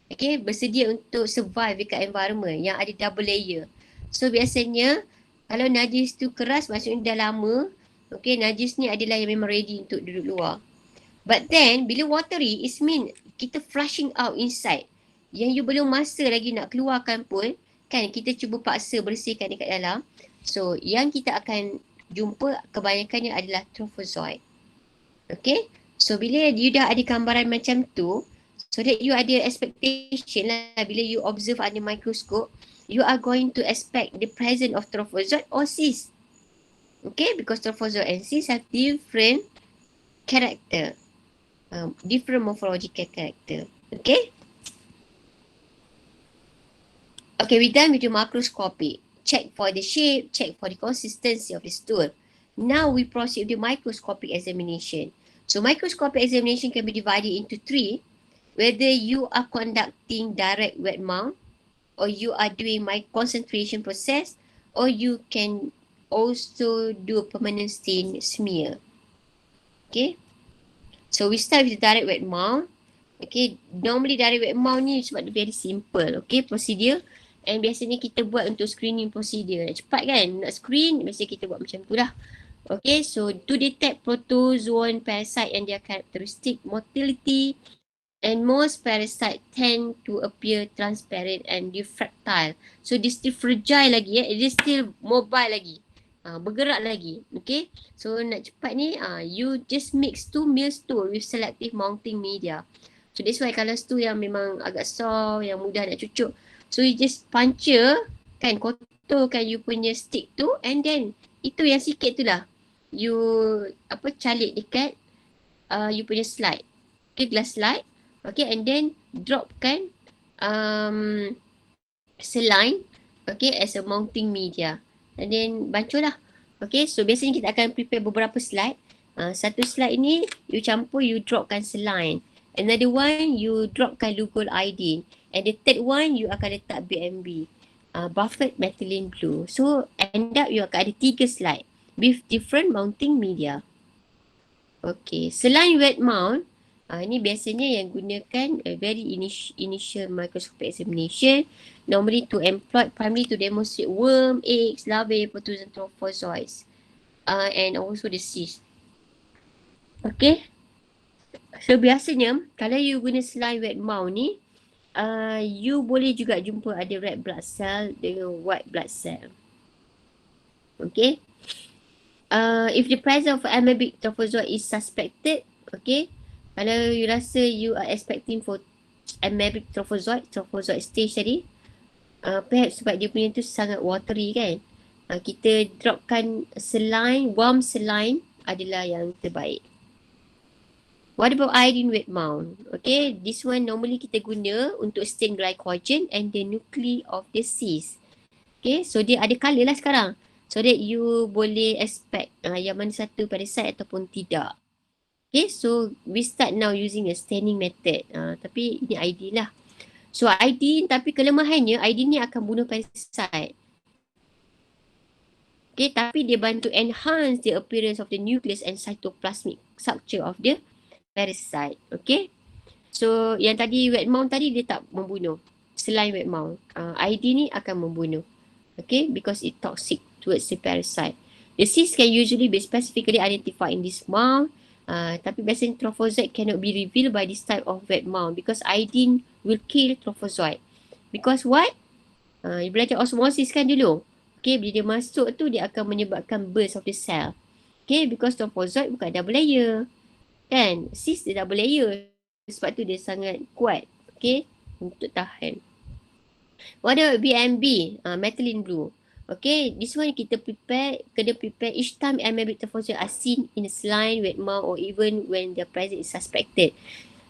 Okay, bersedia untuk survive dekat environment yang ada double layer. So biasanya kalau najis tu keras maksudnya dah lama. Okay, najis ni adalah yang memang ready untuk duduk luar. But then bila watery it mean kita flushing out inside. Yang you belum masa lagi nak keluarkan pun kan, kita cuba paksa bersihkan dekat dalam. So yang kita akan jumpa kebanyakannya adalah trophozoite. Okay, so bila you dah ada gambaran macam tu, so that you ada expectation lah bila you observe under microscope, you are going to expect the presence of trophozoite or cyst. Okay, because trophozoite and cyst have different character, different morphological character. Okay. Okay, we're done with the macroscopic. Check for the shape, check for the consistency of the stool. Now we proceed with the microscopic examination. So microscopic examination can be divided into three. Whether you are conducting direct wet mount, or you are doing my concentration process, or you can also do a permanent stain smear. Okay. So we start with the direct wet mount. Okay. Normally direct wet mount ni sebab dia very simple. Okay. Procedure. And biasanya kita buat untuk screening procedure. Cepat kan? Nak screen, biasanya kita buat macam tu lah. Okay. So to detect protozoan parasite and their characteristic motility, And most parasite tend to appear transparent and diffractile. So dia still fragile lagi, dia still mobile lagi. Bergerak lagi. Okay. So nak cepat ni, you just mix 2 meal stool with selective mounting media. So that's why kalau stool yang memang agak soft, yang mudah nak cucuk. So you just puncture, kan, kotorkan you punya stick tu, and then itu yang sikit tu lah. You calik dekat you punya slide. Okay, glass slide. Okay, and then dropkan saline, okay, as a mounting media. And then bancuh lah. Okay, so biasanya kita akan prepare beberapa slide. Satu slide ni, you campur, you dropkan saline. Another one, you dropkan Lugol iodine. And the third one, you akan letak BMB, buffered methylene blue. So, end up you akan ada 3 slide with different mounting media. Okay, saline wet mount, ini biasanya yang gunakan very initial microscopic examination, normally to employed primarily to demonstrate worm, eggs, larvae, protozoan trophozoites, and also the cyst. Okay. So biasanya kalau you guna saline wet mount ni, you boleh juga jumpa ada red blood cell dengan white blood cell. Okay. If the presence of amoebic trophozoite is suspected, okay, kalau you rasa you are expecting for amoebic trophozoite stage tadi, perhaps sebab dia punya tu sangat watery kan, kita dropkan saline, warm saline adalah yang terbaik. What about iodine wet mount? Okay, this one normally kita guna untuk stain glycogen and the nuclei of the cyst. Okay, so dia ada colour lah sekarang. So that you boleh expect yang mana satu parasite ataupun tidak. Okay, so we start now using a staining method. Tapi ini iodine lah. So iodine, tapi kelemahannya iodine ni akan bunuh parasite. Okay, tapi dia bantu enhance the appearance of the nucleus and cytoplasmic structure of the parasite. Okay, so yang tadi wet mount tadi dia tak membunuh. Selain wet mount, iodine ni akan membunuh. Okay, because it toxic towards the parasite. The cyst can usually be specifically identified in this mount. Tapi biasanya trophozoite cannot be revealed by this type of wet mount because iodine will kill trophozoite. Because what? You belajar osmosis kan dulu. Okay, bila dia masuk tu dia akan menyebabkan burst of the cell. Okay, because trophozoite bukan double layer. Kan? Cyst dia double layer. Sebab tu dia sangat kuat. Okay, untuk tahan. What about BMB? Methylene blue. Okay, this one kita kena prepare each time amoebic trophozoite are seen in a saline, wet mount or even when their presence is suspected.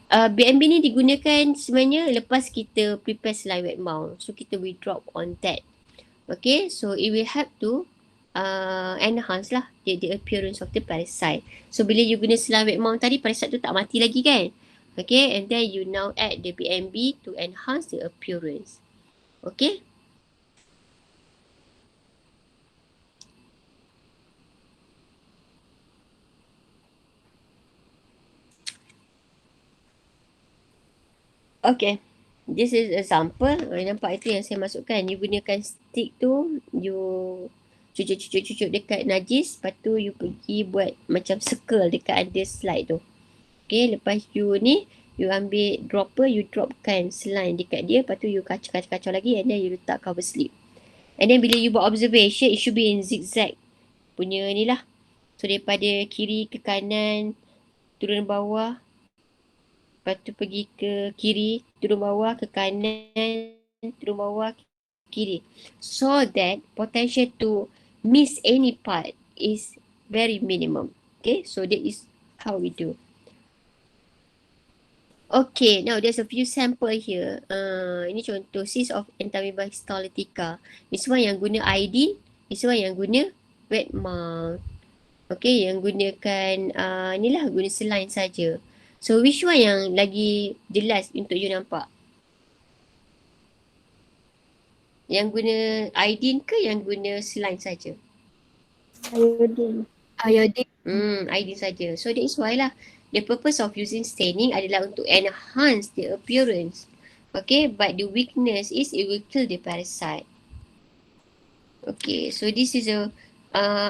BMB ni digunakan sebenarnya lepas kita prepare saline wet mount. So kita will drop on that. Okay, so it will help to enhance lah the appearance of the parasite. So bila you guna saline wet mount tadi, parasite tu tak mati lagi kan? Okay, and then you now add the BMB to enhance the appearance. Okay. Okay, this is example. Nampak itu yang saya masukkan. You gunakan stick tu, you cucuk dekat najis, lepas tu you pergi buat macam circle dekat ada slide tu. Okay, lepas you ni, you ambil dropper, you dropkan saline dekat dia, lepas tu you kacau lagi and then you letak cover slip. And then bila you buat observation, it should be in zigzag punya ni lah. So daripada kiri ke kanan, turun bawah, lepas tu pergi ke kiri, turun bawah, ke kanan, turun bawah, kiri. So that potential to miss any part is very minimum. Okay, so that is how we do. Okay, now there's a few sample here. Ini contoh cyst of Entamoeba histolytica. This one yang guna iodine, this one yang guna wet mount. Okay, yang gunakan inilah guna saline saja. So which one yang lagi jelas untuk you nampak? Yang guna iodine ke yang guna saline saja? Iodine. Iodine saja. So that is why lah. The purpose of using staining adalah untuk enhance the appearance. Okay, but the weakness is it will kill the parasite. Okay, so this is a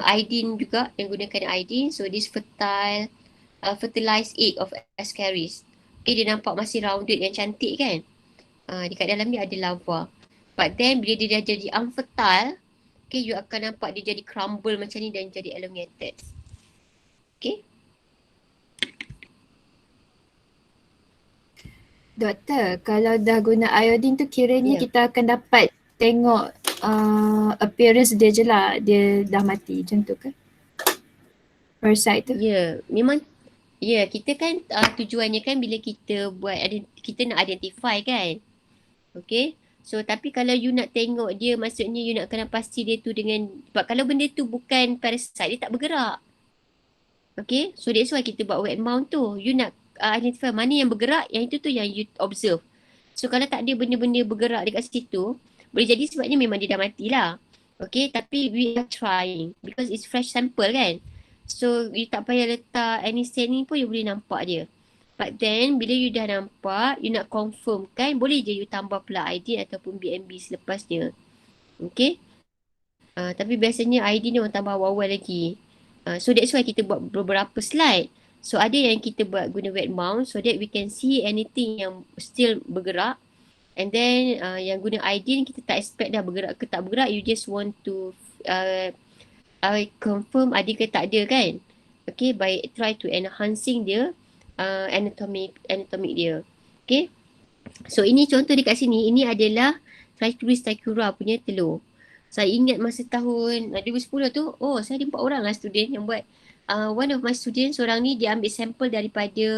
iodine juga yang gunakan iodine. So this fertilized egg of Ascaris. dia nampak masih rounded yang cantik kan. Dekat dalam dia ada lava. But then bila dia dah jadi unfertile, you akan nampak dia jadi crumble macam ni dan jadi elongated. Okay. Doktor, kalau dah guna iodine tu kiranya Ya. kita akan dapat tengok appearance dia je lah, dia dah mati macam tu ke? Parasite tu. Memang kita kan tujuannya kan bila kita buat kita nak identify kan. Okay. So tapi kalau you nak tengok dia, maksudnya you nak kena pasti dia tu dengan, sebab kalau benda tu bukan parasite, dia tak bergerak. Okay. So that's why kita buat wet mount tu. You nak identify mana yang bergerak, yang itu tu yang you observe. So kalau tak ada benda-benda bergerak dekat situ, boleh jadi sebabnya memang dia dah matilah. Okay, tapi we are trying because it's fresh sample kan. So you tak payah letak any staining pun you boleh nampak dia. But then bila you dah nampak, you nak confirm kan, boleh je you tambah pula ID ataupun BNB selepasnya. Okay. Tapi biasanya ID ni orang tambah awal-awal lagi. So that's why kita buat beberapa slide. So ada yang kita buat guna wet mount so that we can see anything yang still bergerak. And then yang guna ID ni kita tak expect dah bergerak ke tak bergerak. You just want to confirm ada ke tak ada kan. Okay, by try to enhancing dia anatomic dia. Okay. So ini contoh dekat sini. Ini adalah Trichuris ticura punya telur. Saya ingat masa tahun 2010 tu, saya ada 4 orang lah student yang buat. One of my students, seorang ni dia ambil sampel daripada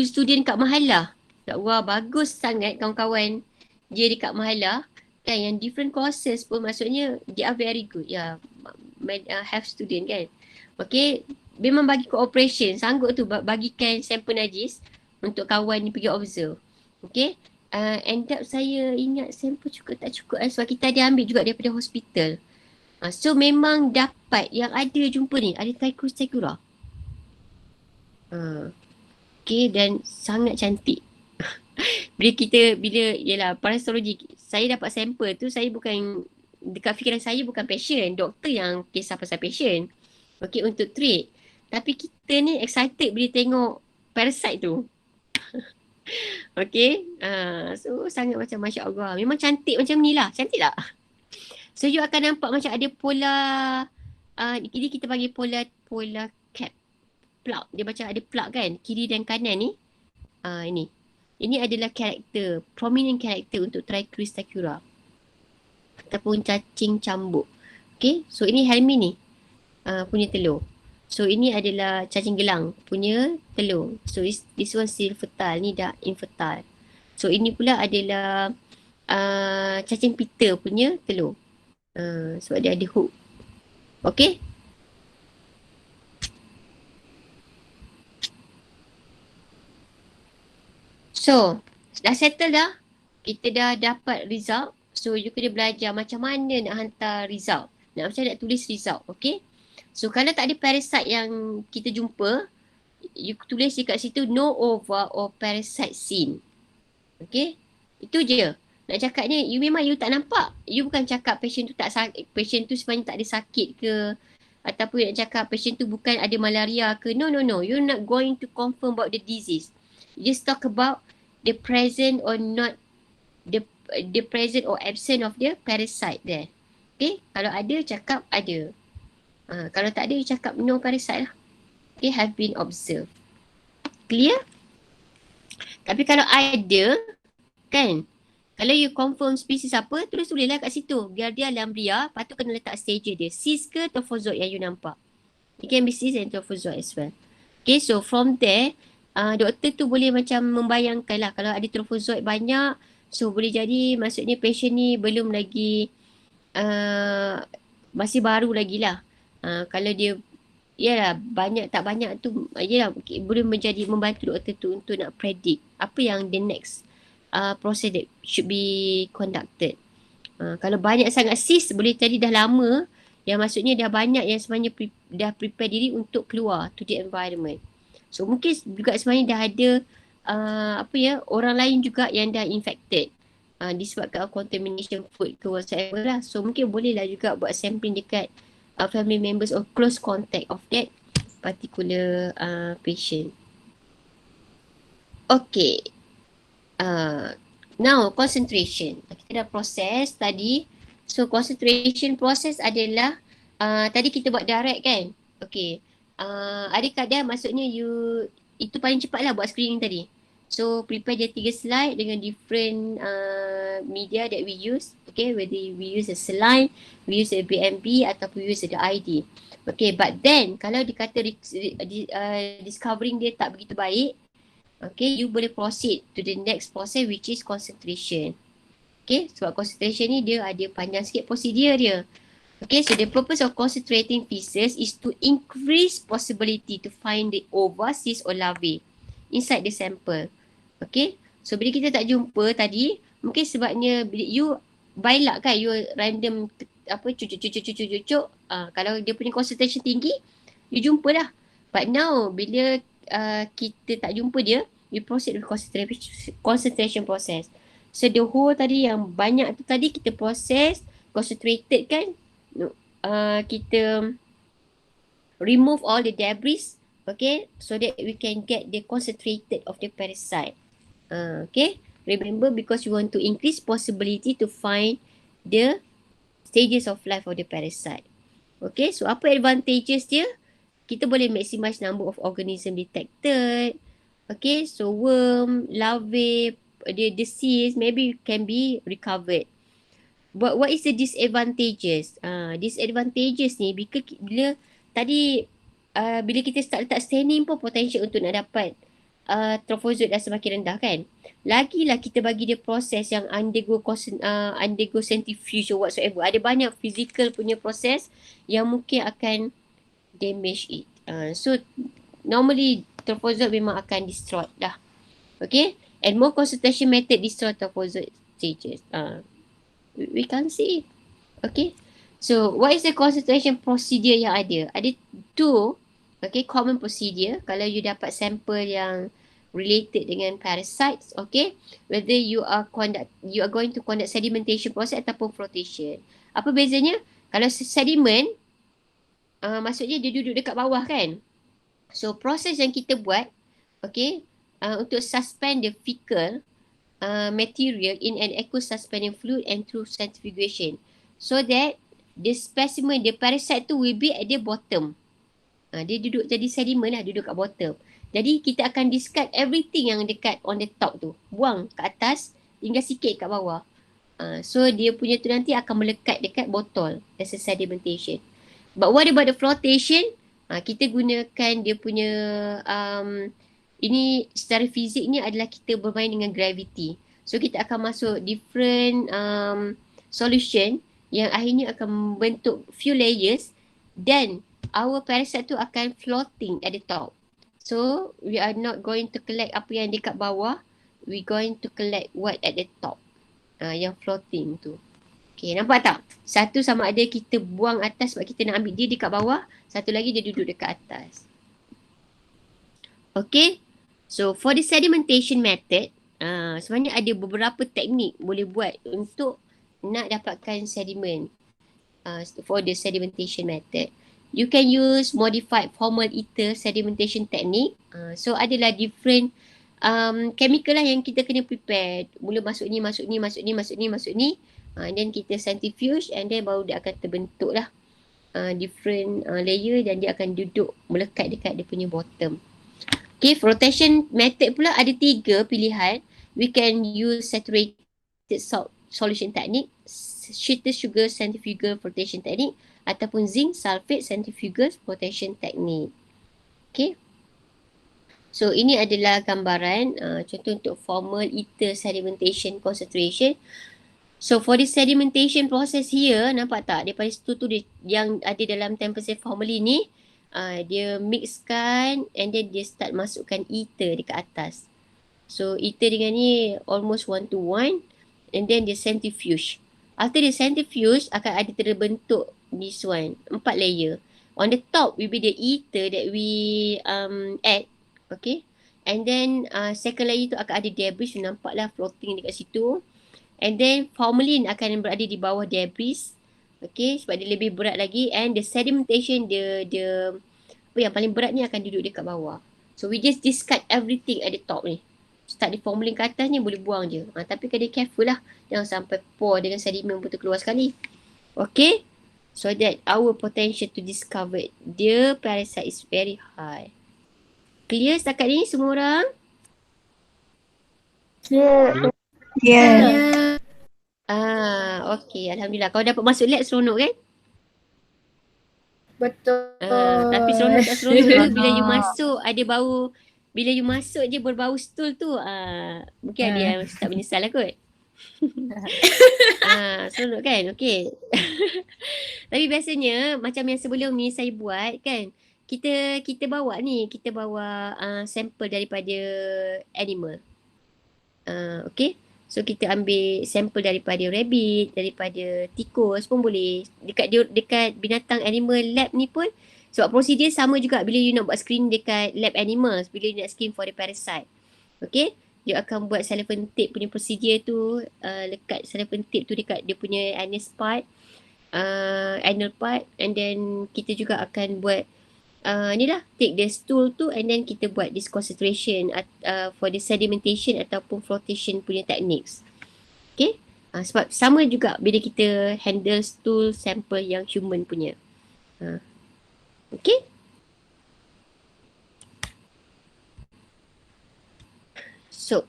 student kat Mahalah. Ya Allah, bagus sangat kawan-kawan dia dekat Mahalah. Kan, yang different courses pun maksudnya they are very good. Have student kan. Okay, memang bagi cooperation. Sanggup tu bagikan sampel najis untuk kawan ni pergi observe. Okay. End up saya ingat sampel cukup tak cukup sebab kita ada ambil juga daripada hospital. So memang dapat yang ada jumpa ni, ada Trichuris ticura. Okay, dan sangat cantik. Yelah parasitologi, saya dapat sampel tu, saya bukan, dekat fikiran saya bukan patient, doktor yang kisah pasal patient. Okay, untuk treat. Tapi kita ni excited bila tengok parasite tu. Okay. So sangat macam Masya Allah. Memang cantik macam ni lah. Cantik tak? So you akan nampak macam ada pola. Ini kita panggil pola cap. Plug. Dia macam ada plug kan. Kiri dan kanan ni. Ini. Ini adalah karakter. Prominent karakter untuk Trichuris ticura. Ataupun cacing cambuk. Okay. So ini helmi ni. Punya telur. So ini adalah cacing gelang punya telur. So this one still fertile, ni dah infertile. So ini pula adalah cacing pita punya telur. Sebab dia ada hook. Okay. So dah settle dah. Kita dah dapat result. So you kena belajar macam mana nak hantar result. Macam nak tulis result. Okay. So kalau tak ada parasite yang kita jumpa, you tulis dekat situ no ova or parasite seen. Okay. Itu je. Nak cakapnya, memang you tak nampak. You bukan cakap patient tu tak sakit, patient tu sebenarnya tak ada sakit ke, ataupun nak cakap patient tu bukan ada malaria ke. No. You're not going to confirm about the disease. You just talk about the present or not, the present or absent of the parasite there. Okay. Kalau ada, cakap ada. Kalau tak ada, you cakap no parasite lah. Okay, have been observed. Clear? Tapi kalau ada, kan, kalau you confirm spesies apa, tulislah kat situ. Biar dia lamblia, patut kena letak stage dia. Cis ke trophozoid yang you nampak. It can be cis and trophozoid as well. Okay, so from there, doktor tu boleh macam membayangkan lah. Kalau ada trophozoid banyak, so boleh jadi maksudnya patient ni belum lagi, masih baru lagi lah. Kalau dia yalah banyak tak banyak tu yalah boleh membantu doktor tu untuk nak predict apa yang the next process that should be conducted. Kalau banyak sangat cis boleh jadi dah lama, yang maksudnya dah banyak yang sebenarnya dah prepare diri untuk keluar to the environment. So mungkin juga sebenarnya dah ada orang lain juga yang dah infected disebabkan contamination food ke whatsoever lah. So mungkin bolehlah juga buat sampling dekat family members or close contact of that particular patient. Okay. Now concentration. Kita dah proses tadi. So concentration process adalah tadi kita buat direct kan. Okay. Ada kadang maksudnya itu paling cepat lah buat screening tadi. So prepare dia 3 slide dengan different media that we use. Okay, whether we use a slide, we use a BMP ataupun we use the ID. Okay, but then kalau dikata discovering dia tak begitu baik, okay, you boleh proceed to the next process which is concentration. Okay, sebab concentration ni dia ada panjang sikit prosedur dia. Okay, so the purpose of concentrating feces is to increase possibility to find the ova, cyst or larvae inside the sample. Okay, so bila kita tak jumpa tadi, mungkin sebabnya bila you by luck kan, you random cucuk. Kalau dia punya concentration tinggi, you jumpa dah. But now, bila kita tak jumpa dia, we proceed with concentration process. So the whole tadi yang banyak tu tadi kita proses, concentrated kan, kita remove all the debris, okay, so that we can get the concentrated of the parasite. Okay, remember because you want to increase possibility to find the stages of life of the parasite. Okay, so apa advantages dia? Kita boleh maximize number of organism detected. Okay, so worm, larvae, the disease maybe can be recovered. But what is the disadvantages? Disadvantages ni bila tadi bila kita start letak staining pun potential untuk nak dapat trophozoite dah semakin rendah kan. Lagilah kita bagi dia proses yang undergo centrifuge or whatsoever. Ada banyak physical punya proses yang mungkin akan damage it. So normally trophozoite memang akan destroyed dah. Okay, and more concentration method destroy trophozoite stages. We can see. Okay, so what is the concentration procedure yang ada? Ada two, okay, common procedure. Kalau you dapat sampel yang related dengan parasites, okay, whether you are going to conduct sedimentation process ataupun flotation. Apa bezanya? Kalau sediment, maksudnya dia duduk dekat bawah kan. So proses yang kita buat, okay, untuk suspend the fecal material in an aqueous suspending fluid and through centrifugation, so that the specimen, the parasite tu will be at the bottom. Dia duduk jadi sedimen lah, duduk kat bottom. Jadi kita akan discard everything yang dekat on the top tu. Buang ke atas, tinggal sikit kat bawah. So dia punya tu nanti akan melekat dekat botol as a sedimentation. But what about the flotation? Kita gunakan dia punya ini secara fizik ni adalah kita bermain dengan gravity. So kita akan masuk different solution yang akhirnya akan membentuk few layers, then our parasite tu akan floating at the top. So we are not going to collect apa yang dekat bawah, we going to collect what at the top, yang floating tu. Okay, nampak tak? Satu sama ada kita buang atas sebab kita nak ambil dia dekat bawah, satu lagi dia duduk dekat atas. Okay, so for the sedimentation method, sebenarnya ada beberapa teknik boleh buat untuk nak dapatkan sedimen. For the sedimentation method, you can use modified formal ether sedimentation technique. So adalah different chemical lah yang kita kena prepare. Mula masuk ni. And then kita centrifuge and then baru dia akan terbentuk lah different layer dan dia akan duduk melekat dekat dia punya bottom. Okay, flotation method pula ada 3 pilihan. We can use saturated salt solution technique, sheeted sugar centrifugal flotation technique ataupun zinc sulfate centrifugal flotation technique. Okay. So ini adalah gambaran contoh untuk formal ether sedimentation concentration. So for this sedimentation process here, nampak tak daripada situ tu yang ada dalam 10% formalin ni, dia mixkan and then dia start masukkan ether dekat atas. So ether dengan ni almost 1:1 and then dia centrifuge. After the centrifuge akan ada terbentuk this one, 4 layer. On the top will be the ether that we add, okay. And then second layer tu akan ada debris, nampaklah floating dekat situ. And then formalin akan berada di bawah debris, okay, sebab dia lebih berat lagi. And the sedimentation, dia apa yang paling berat ni akan duduk dekat bawah. So we just discard everything at the top ni. start dia formalin ke atas ni boleh buang je. Tapi kena careful lah. Jangan sampai pour dengan sedimen betul keluar sekali. Okay. So that our potential to discover the parasite is very high. Clear setakat ni semua orang? Yeah. Yeah. Okay. Alhamdulillah. Kau dapat masuk lab seronok kan? Betul. Tapi seronok tak seronok tu bila you masuk ada bau. Bila you masuk je berbau stool tu. Mungkin ada yang tak menyesal lah kot. Seronok kan? Okay. Tapi biasanya macam yang sebelum ni saya buat kan. Kita bawa sampel daripada animal. Okay. So kita ambil sampel daripada rabbit, daripada tikus pun boleh. Dekat binatang animal lab ni pun sebab prosedur sama juga bila you nak buat screen dekat lab animals, bila you nak screen for the parasite. Okay, you akan buat cellophane tape punya prosedur tu, lekat cellophane tape tu dekat dia punya anus part, anal part, and then kita juga akan buat ni lah, take the stool tu and then kita buat this concentration for the sedimentation ataupun flotation punya techniques. Okay, sebab sama juga bila kita handle stool sample yang human punya. Okay. So,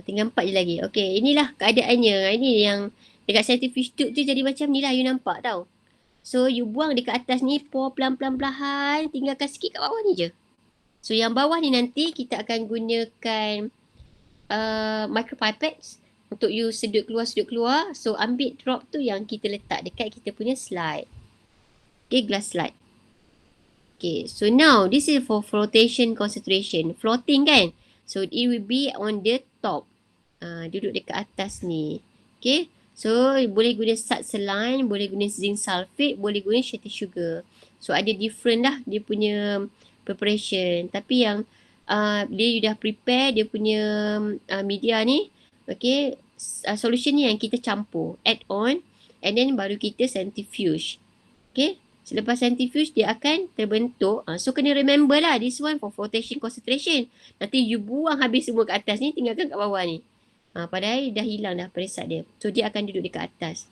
tinggal 4 je lagi. Okay, inilah keadaannya. Ini yang dekat centrifuge tube tu jadi macam ni lah you nampak tau. So, you buang dekat atas ni, pour pelan-pelan, tinggalkan sikit kat bawah ni je. So, yang bawah ni nanti kita akan gunakan micropipettes untuk you sedut keluar. So, ambil drop tu yang kita letak dekat kita punya slide. Okay, glass slide. Okay, so now this is for flotation concentration. Floating kan? So, it will be on the top. Duduk dekat atas ni. Okay. So, boleh guna salt saline, boleh guna zinc sulfate, boleh guna shitty sugar. So, ada different lah dia punya preparation. Tapi yang dia you dah prepare dia punya media ni, okay, solution ni yang kita campur, add on, and then baru kita centrifuge. Okay, selepas centrifuge dia akan terbentuk. So, kena remember lah, this one for flotation concentration. Nanti you buang habis semua kat atas ni, tinggalkan kat bawah ni. Padahal dah hilang dah parasite dia. So, dia akan duduk dekat atas.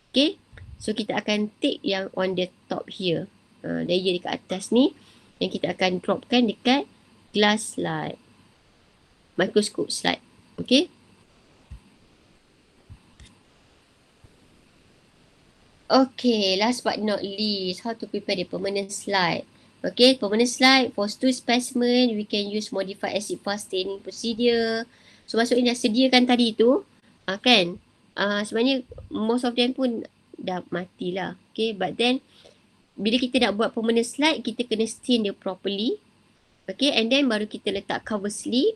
Okay. So, kita akan take yang on the top here. Layer dekat atas ni. Yang kita akan dropkan dekat glass slide. Microscope slide. Okay. Okay. Last but not least. How to prepare the permanent slide. Okay. Permanent slide for stool specimen. We can use modified acid fast staining procedure. So maksudnya dah sediakan tadi tu, kan, sebenarnya most of them pun dah matilah. Okay, but then bila kita nak buat permanent slide, kita kena stain dia properly. Okay, and then baru kita letak cover slip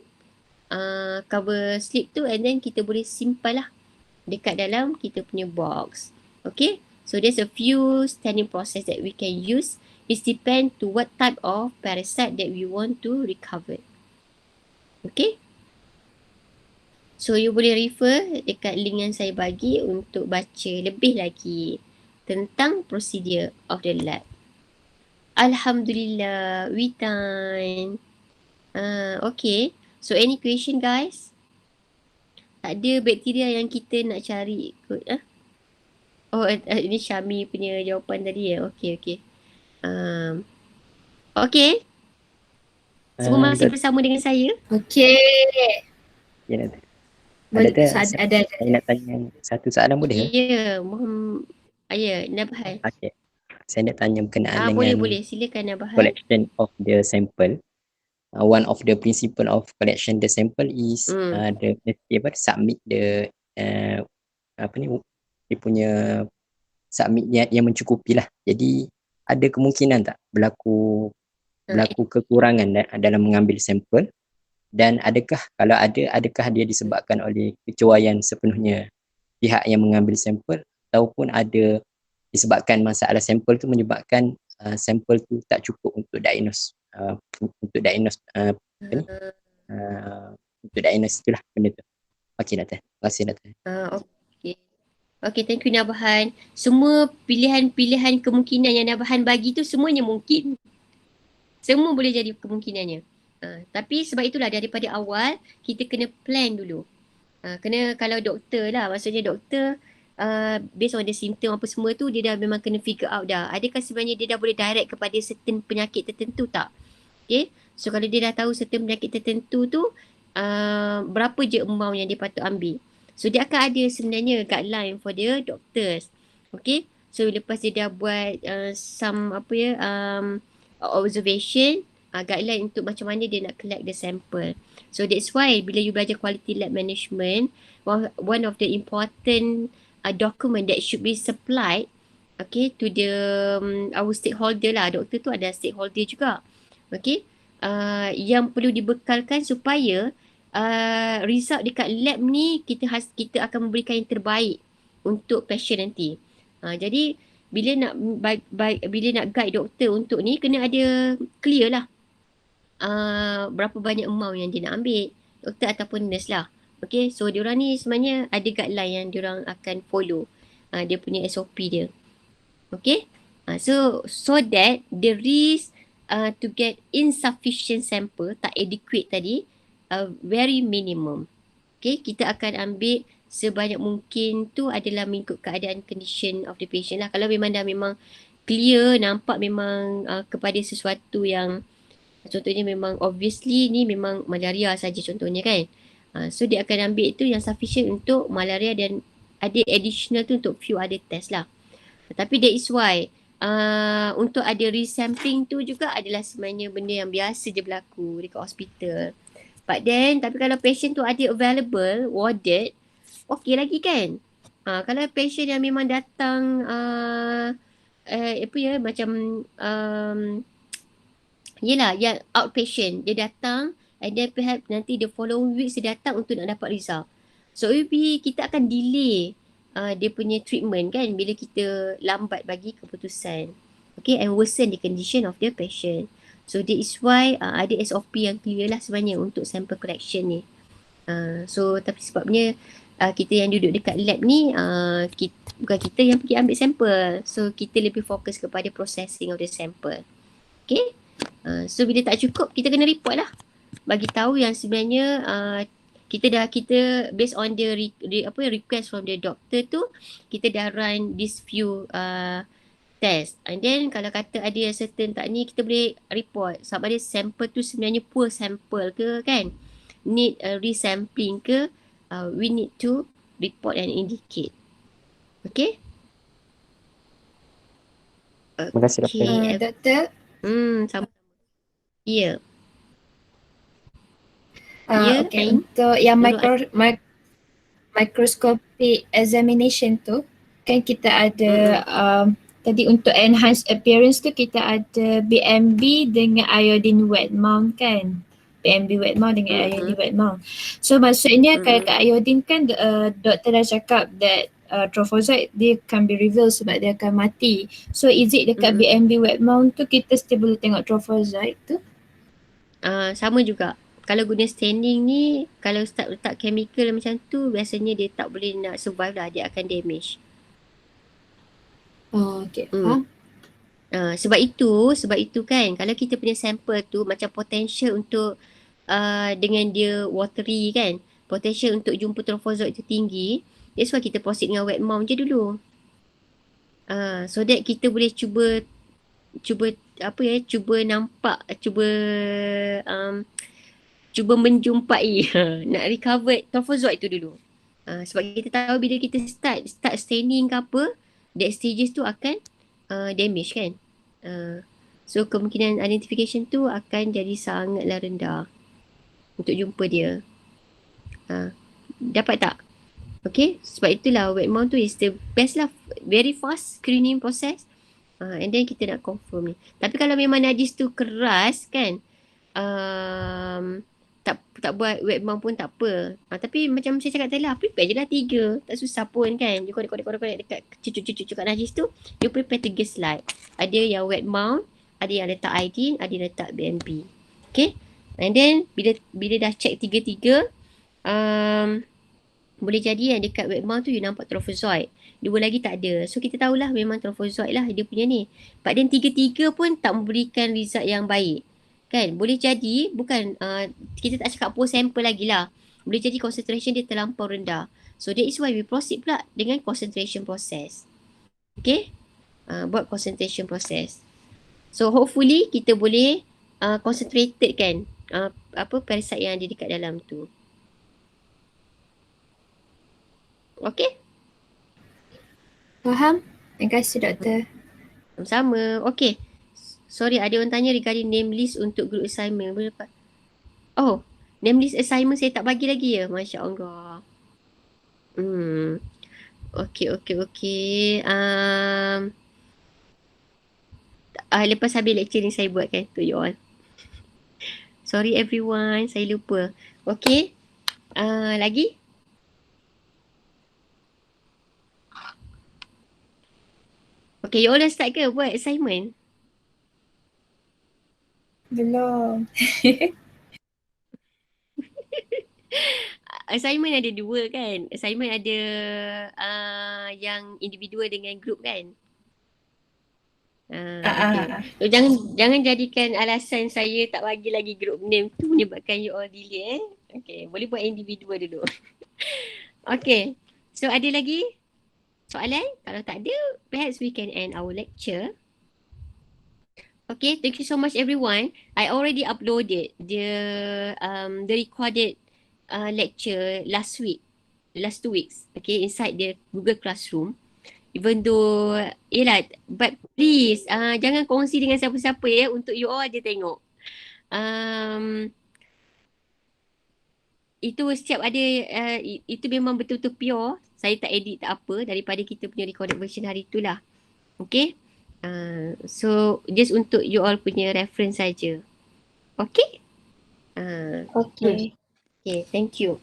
tu, and then kita boleh simpan lah dekat dalam kita punya box. Okay, so there's a few staining process that we can use. It depends to what type of parasite that we want to recover. Okay. So, you boleh refer dekat link yang saya bagi untuk baca lebih lagi tentang prosedur of the lab. Alhamdulillah, we done. Okay. So, any question guys? Tak ada bakteria yang kita nak cari kot. Oh, ini Syami punya jawapan tadi ya. Okay. Okay. Semua masih bersama dengan saya? Okay. Ya, Ada. Saya nak tanya satu soalan boleh ke? Ya, mohon. Nabahan. Okay. Saya nak tanya berkenaan dengan Boleh. Silakan Nabahan. collection of the sample. One of the principle of collection the sample is submit the dia punya submit yang mencukupi lah. Jadi ada kemungkinan tak berlaku kekurangan dalam mengambil sampel? Dan adakah dia disebabkan oleh kecuaian sepenuhnya pihak yang mengambil sampel, ataupun ada disebabkan masalah sampel tu menyebabkan sampel tu tak cukup untuk diagnose untuk diagnose itulah benda tu. Okey Doktor. Terima kasih Doktor. Okay, thank you Nabahan. Semua pilihan-pilihan kemungkinan yang Nabahan bagi tu semuanya mungkin. Semua boleh jadi kemungkinannya. Tapi sebab itulah daripada awal kita kena plan dulu. Kena kalau doktor lah, maksudnya doktor based on the symptom apa semua tu dia dah memang kena figure out dah. Adakah sebenarnya dia dah boleh direct kepada certain penyakit tertentu tak? Okay. So kalau dia dah tahu certain penyakit tertentu tu berapa je amount yang dia patut ambil. So dia akan ada sebenarnya guideline for the doctors. Okay. So lepas dia dah buat some observation, guideline untuk macam mana dia nak collect the sample. So that's why bila you belajar quality lab management, one of the important document that should be supplied to the our stakeholder lah. Doktor tu ada stakeholder juga. Yang perlu dibekalkan supaya result dekat lab ni kita akan memberikan yang terbaik untuk patient nanti. Jadi bila nak guide doktor untuk ni kena ada clear lah berapa banyak amount yang dia nak ambil, doktor ataupun nurse lah. Okay, so diorang ni sebenarnya ada guideline yang diorang akan follow, dia punya SOP dia. Okay, so that the risk to get insufficient sample, tak adequate tadi, very minimum. Okay, kita akan ambil sebanyak mungkin tu adalah mengikut keadaan condition of the patient lah. Kalau memang clear, nampak memang kepada sesuatu yang contohnya memang obviously ni memang malaria saja contohnya kan. So dia akan ambil tu yang sufficient untuk malaria dan ada additional tu untuk few other test lah. Tapi that is why untuk ada resampling tu juga adalah sebenarnya benda yang biasa je berlaku dekat hospital. But then tapi kalau patient tu ada available, warded, okey lagi kan. Kalau patient yang memang datang macam yelah, yang outpatient, dia datang and then perhaps nanti the following weeks dia datang untuk nak dapat result. So kita akan delay dia punya treatment kan bila kita lambat bagi keputusan. Okay, and worsen the condition of the patient. So that is why ada SOP yang clear lah sebenarnya untuk sample collection ni. So tapi sebabnya kita yang duduk dekat lab ni bukan kita yang pergi ambil sampel. So kita lebih fokus kepada processing of the sample. Okay. So bila tak cukup kita kena report lah, bagi tahu yang sebenarnya kita based on the request from the doctor tu kita dah run this few test, and then kalau kata ada certain tak ni kita boleh report sama ada sample tu sebenarnya poor sample ke kan, need resampling ke, we need to report and indicate. Okay. Terima kasih doktor. Doktor, sama. Ya. okay. Untuk yang microscopic examination tu kan kita ada tadi untuk enhance appearance tu kita ada BMB dengan iodine wet mount kan. BMB wet mount dengan iodine wet mount. So maksudnya kalau kat iodine kan doktor dah cakap that trophozoite dia can be revealed sebab dia akan mati. So is it dekat BMB wet mount tu kita still boleh tengok trophozoite tu? Sama juga. Kalau guna staining ni, kalau start letak chemical macam tu, biasanya dia tak boleh nak survive lah, dia akan damage. Oh, okay. Sebab itu kan, kalau kita punya sample tu macam potential untuk dengan dia watery kan, potential untuk jumpa trophozoite tu tinggi, that's why kita proceed dengan wet mount je dulu. So that kita boleh cuba nampak, cuba menjumpai nak recover trophozoite tu dulu. Sebab kita tahu bila kita start staining ke apa, that stages tu akan damage kan. So kemungkinan identification tu akan jadi sangatlah rendah untuk jumpa dia. Dapat tak? Okay, sebab itulah wet mount tu is the best lah, very fast screening process. And then kita nak confirm ni. Tapi kalau memang najis tu keras kan, tak buat wet mount pun tak apa. Tapi macam saya cakap tadi lah, prepare je lah 3. Tak susah pun kan. You korek dekat cucuk kat najis tu, you prepare 3 slide. Ada yang wet mount, ada yang letak iodine, ada yang letak BMB. Okay. And then bila dah check 3 boleh jadi yang dekat wet mount tu you nampak trophozoite. 2 lagi tak ada. So kita tahulah memang trophozoite lah dia punya ni. But then 3 pun tak memberikan result yang baik. Kan? Boleh jadi bukan kita tak cakap post sample lagi lah. Boleh jadi concentration dia terlampau rendah. So that is why we proceed pula dengan concentration process. Okay? Buat concentration process. So hopefully kita boleh concentrated kan parasite yang ada dekat dalam tu. Okay? Faham? Terima kasih doktor. Sama-sama. Okay. Sorry, ada orang tanya regarding name list untuk group assignment. Boleh dapat? Oh, name list assignment saya tak bagi lagi ya? Masya Allah. Okay. Lepas habis lecture ni saya buatkan to you all. Sorry everyone, saya lupa. Okay. Lagi? Okay, you all dah start ke buat assignment? Belum. Assignment ada dua kan? Assignment ada yang individual dengan group kan? Okay. So, jangan jadikan alasan saya tak bagi lagi group name tu menyebabkan you all delay Okay, boleh buat individual dulu. Okay. So ada lagi soalan? Kalau tak ada, perhaps we can end our lecture. Okay, thank you so much everyone. I already uploaded the recorded lecture last 2 weeks, okay, inside the Google Classroom. Even though, but please, jangan kongsi dengan siapa-siapa ya, untuk you all je tengok. Itu setiap ada, itu memang betul-betul pure. Saya tak edit tak apa daripada kita punya recorded version hari itulah. Okay? So, just untuk you all punya reference saja. Okay? Okay. Okay, thank you.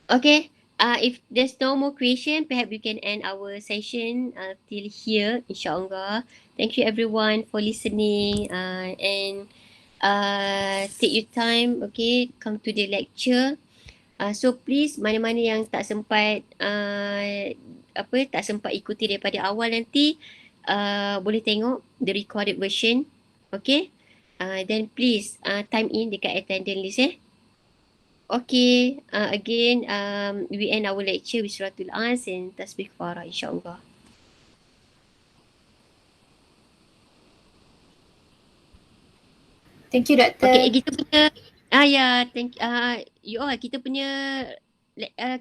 Okay, if there's no more question, perhaps we can end our session till here, insyaAllah. Thank you everyone for listening and take your time, okay, come to the lecture. So please, mana-mana yang tak sempat ikuti daripada awal nanti, boleh tengok the recorded version, okay. Then please time in dekat attendance list Okay, again, we end our lecture with Suratul As and Tasbih Farah, insyaAllah. Thank you doktor. Okay, kita punya, thank you all, kita punya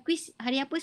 quiz hari apa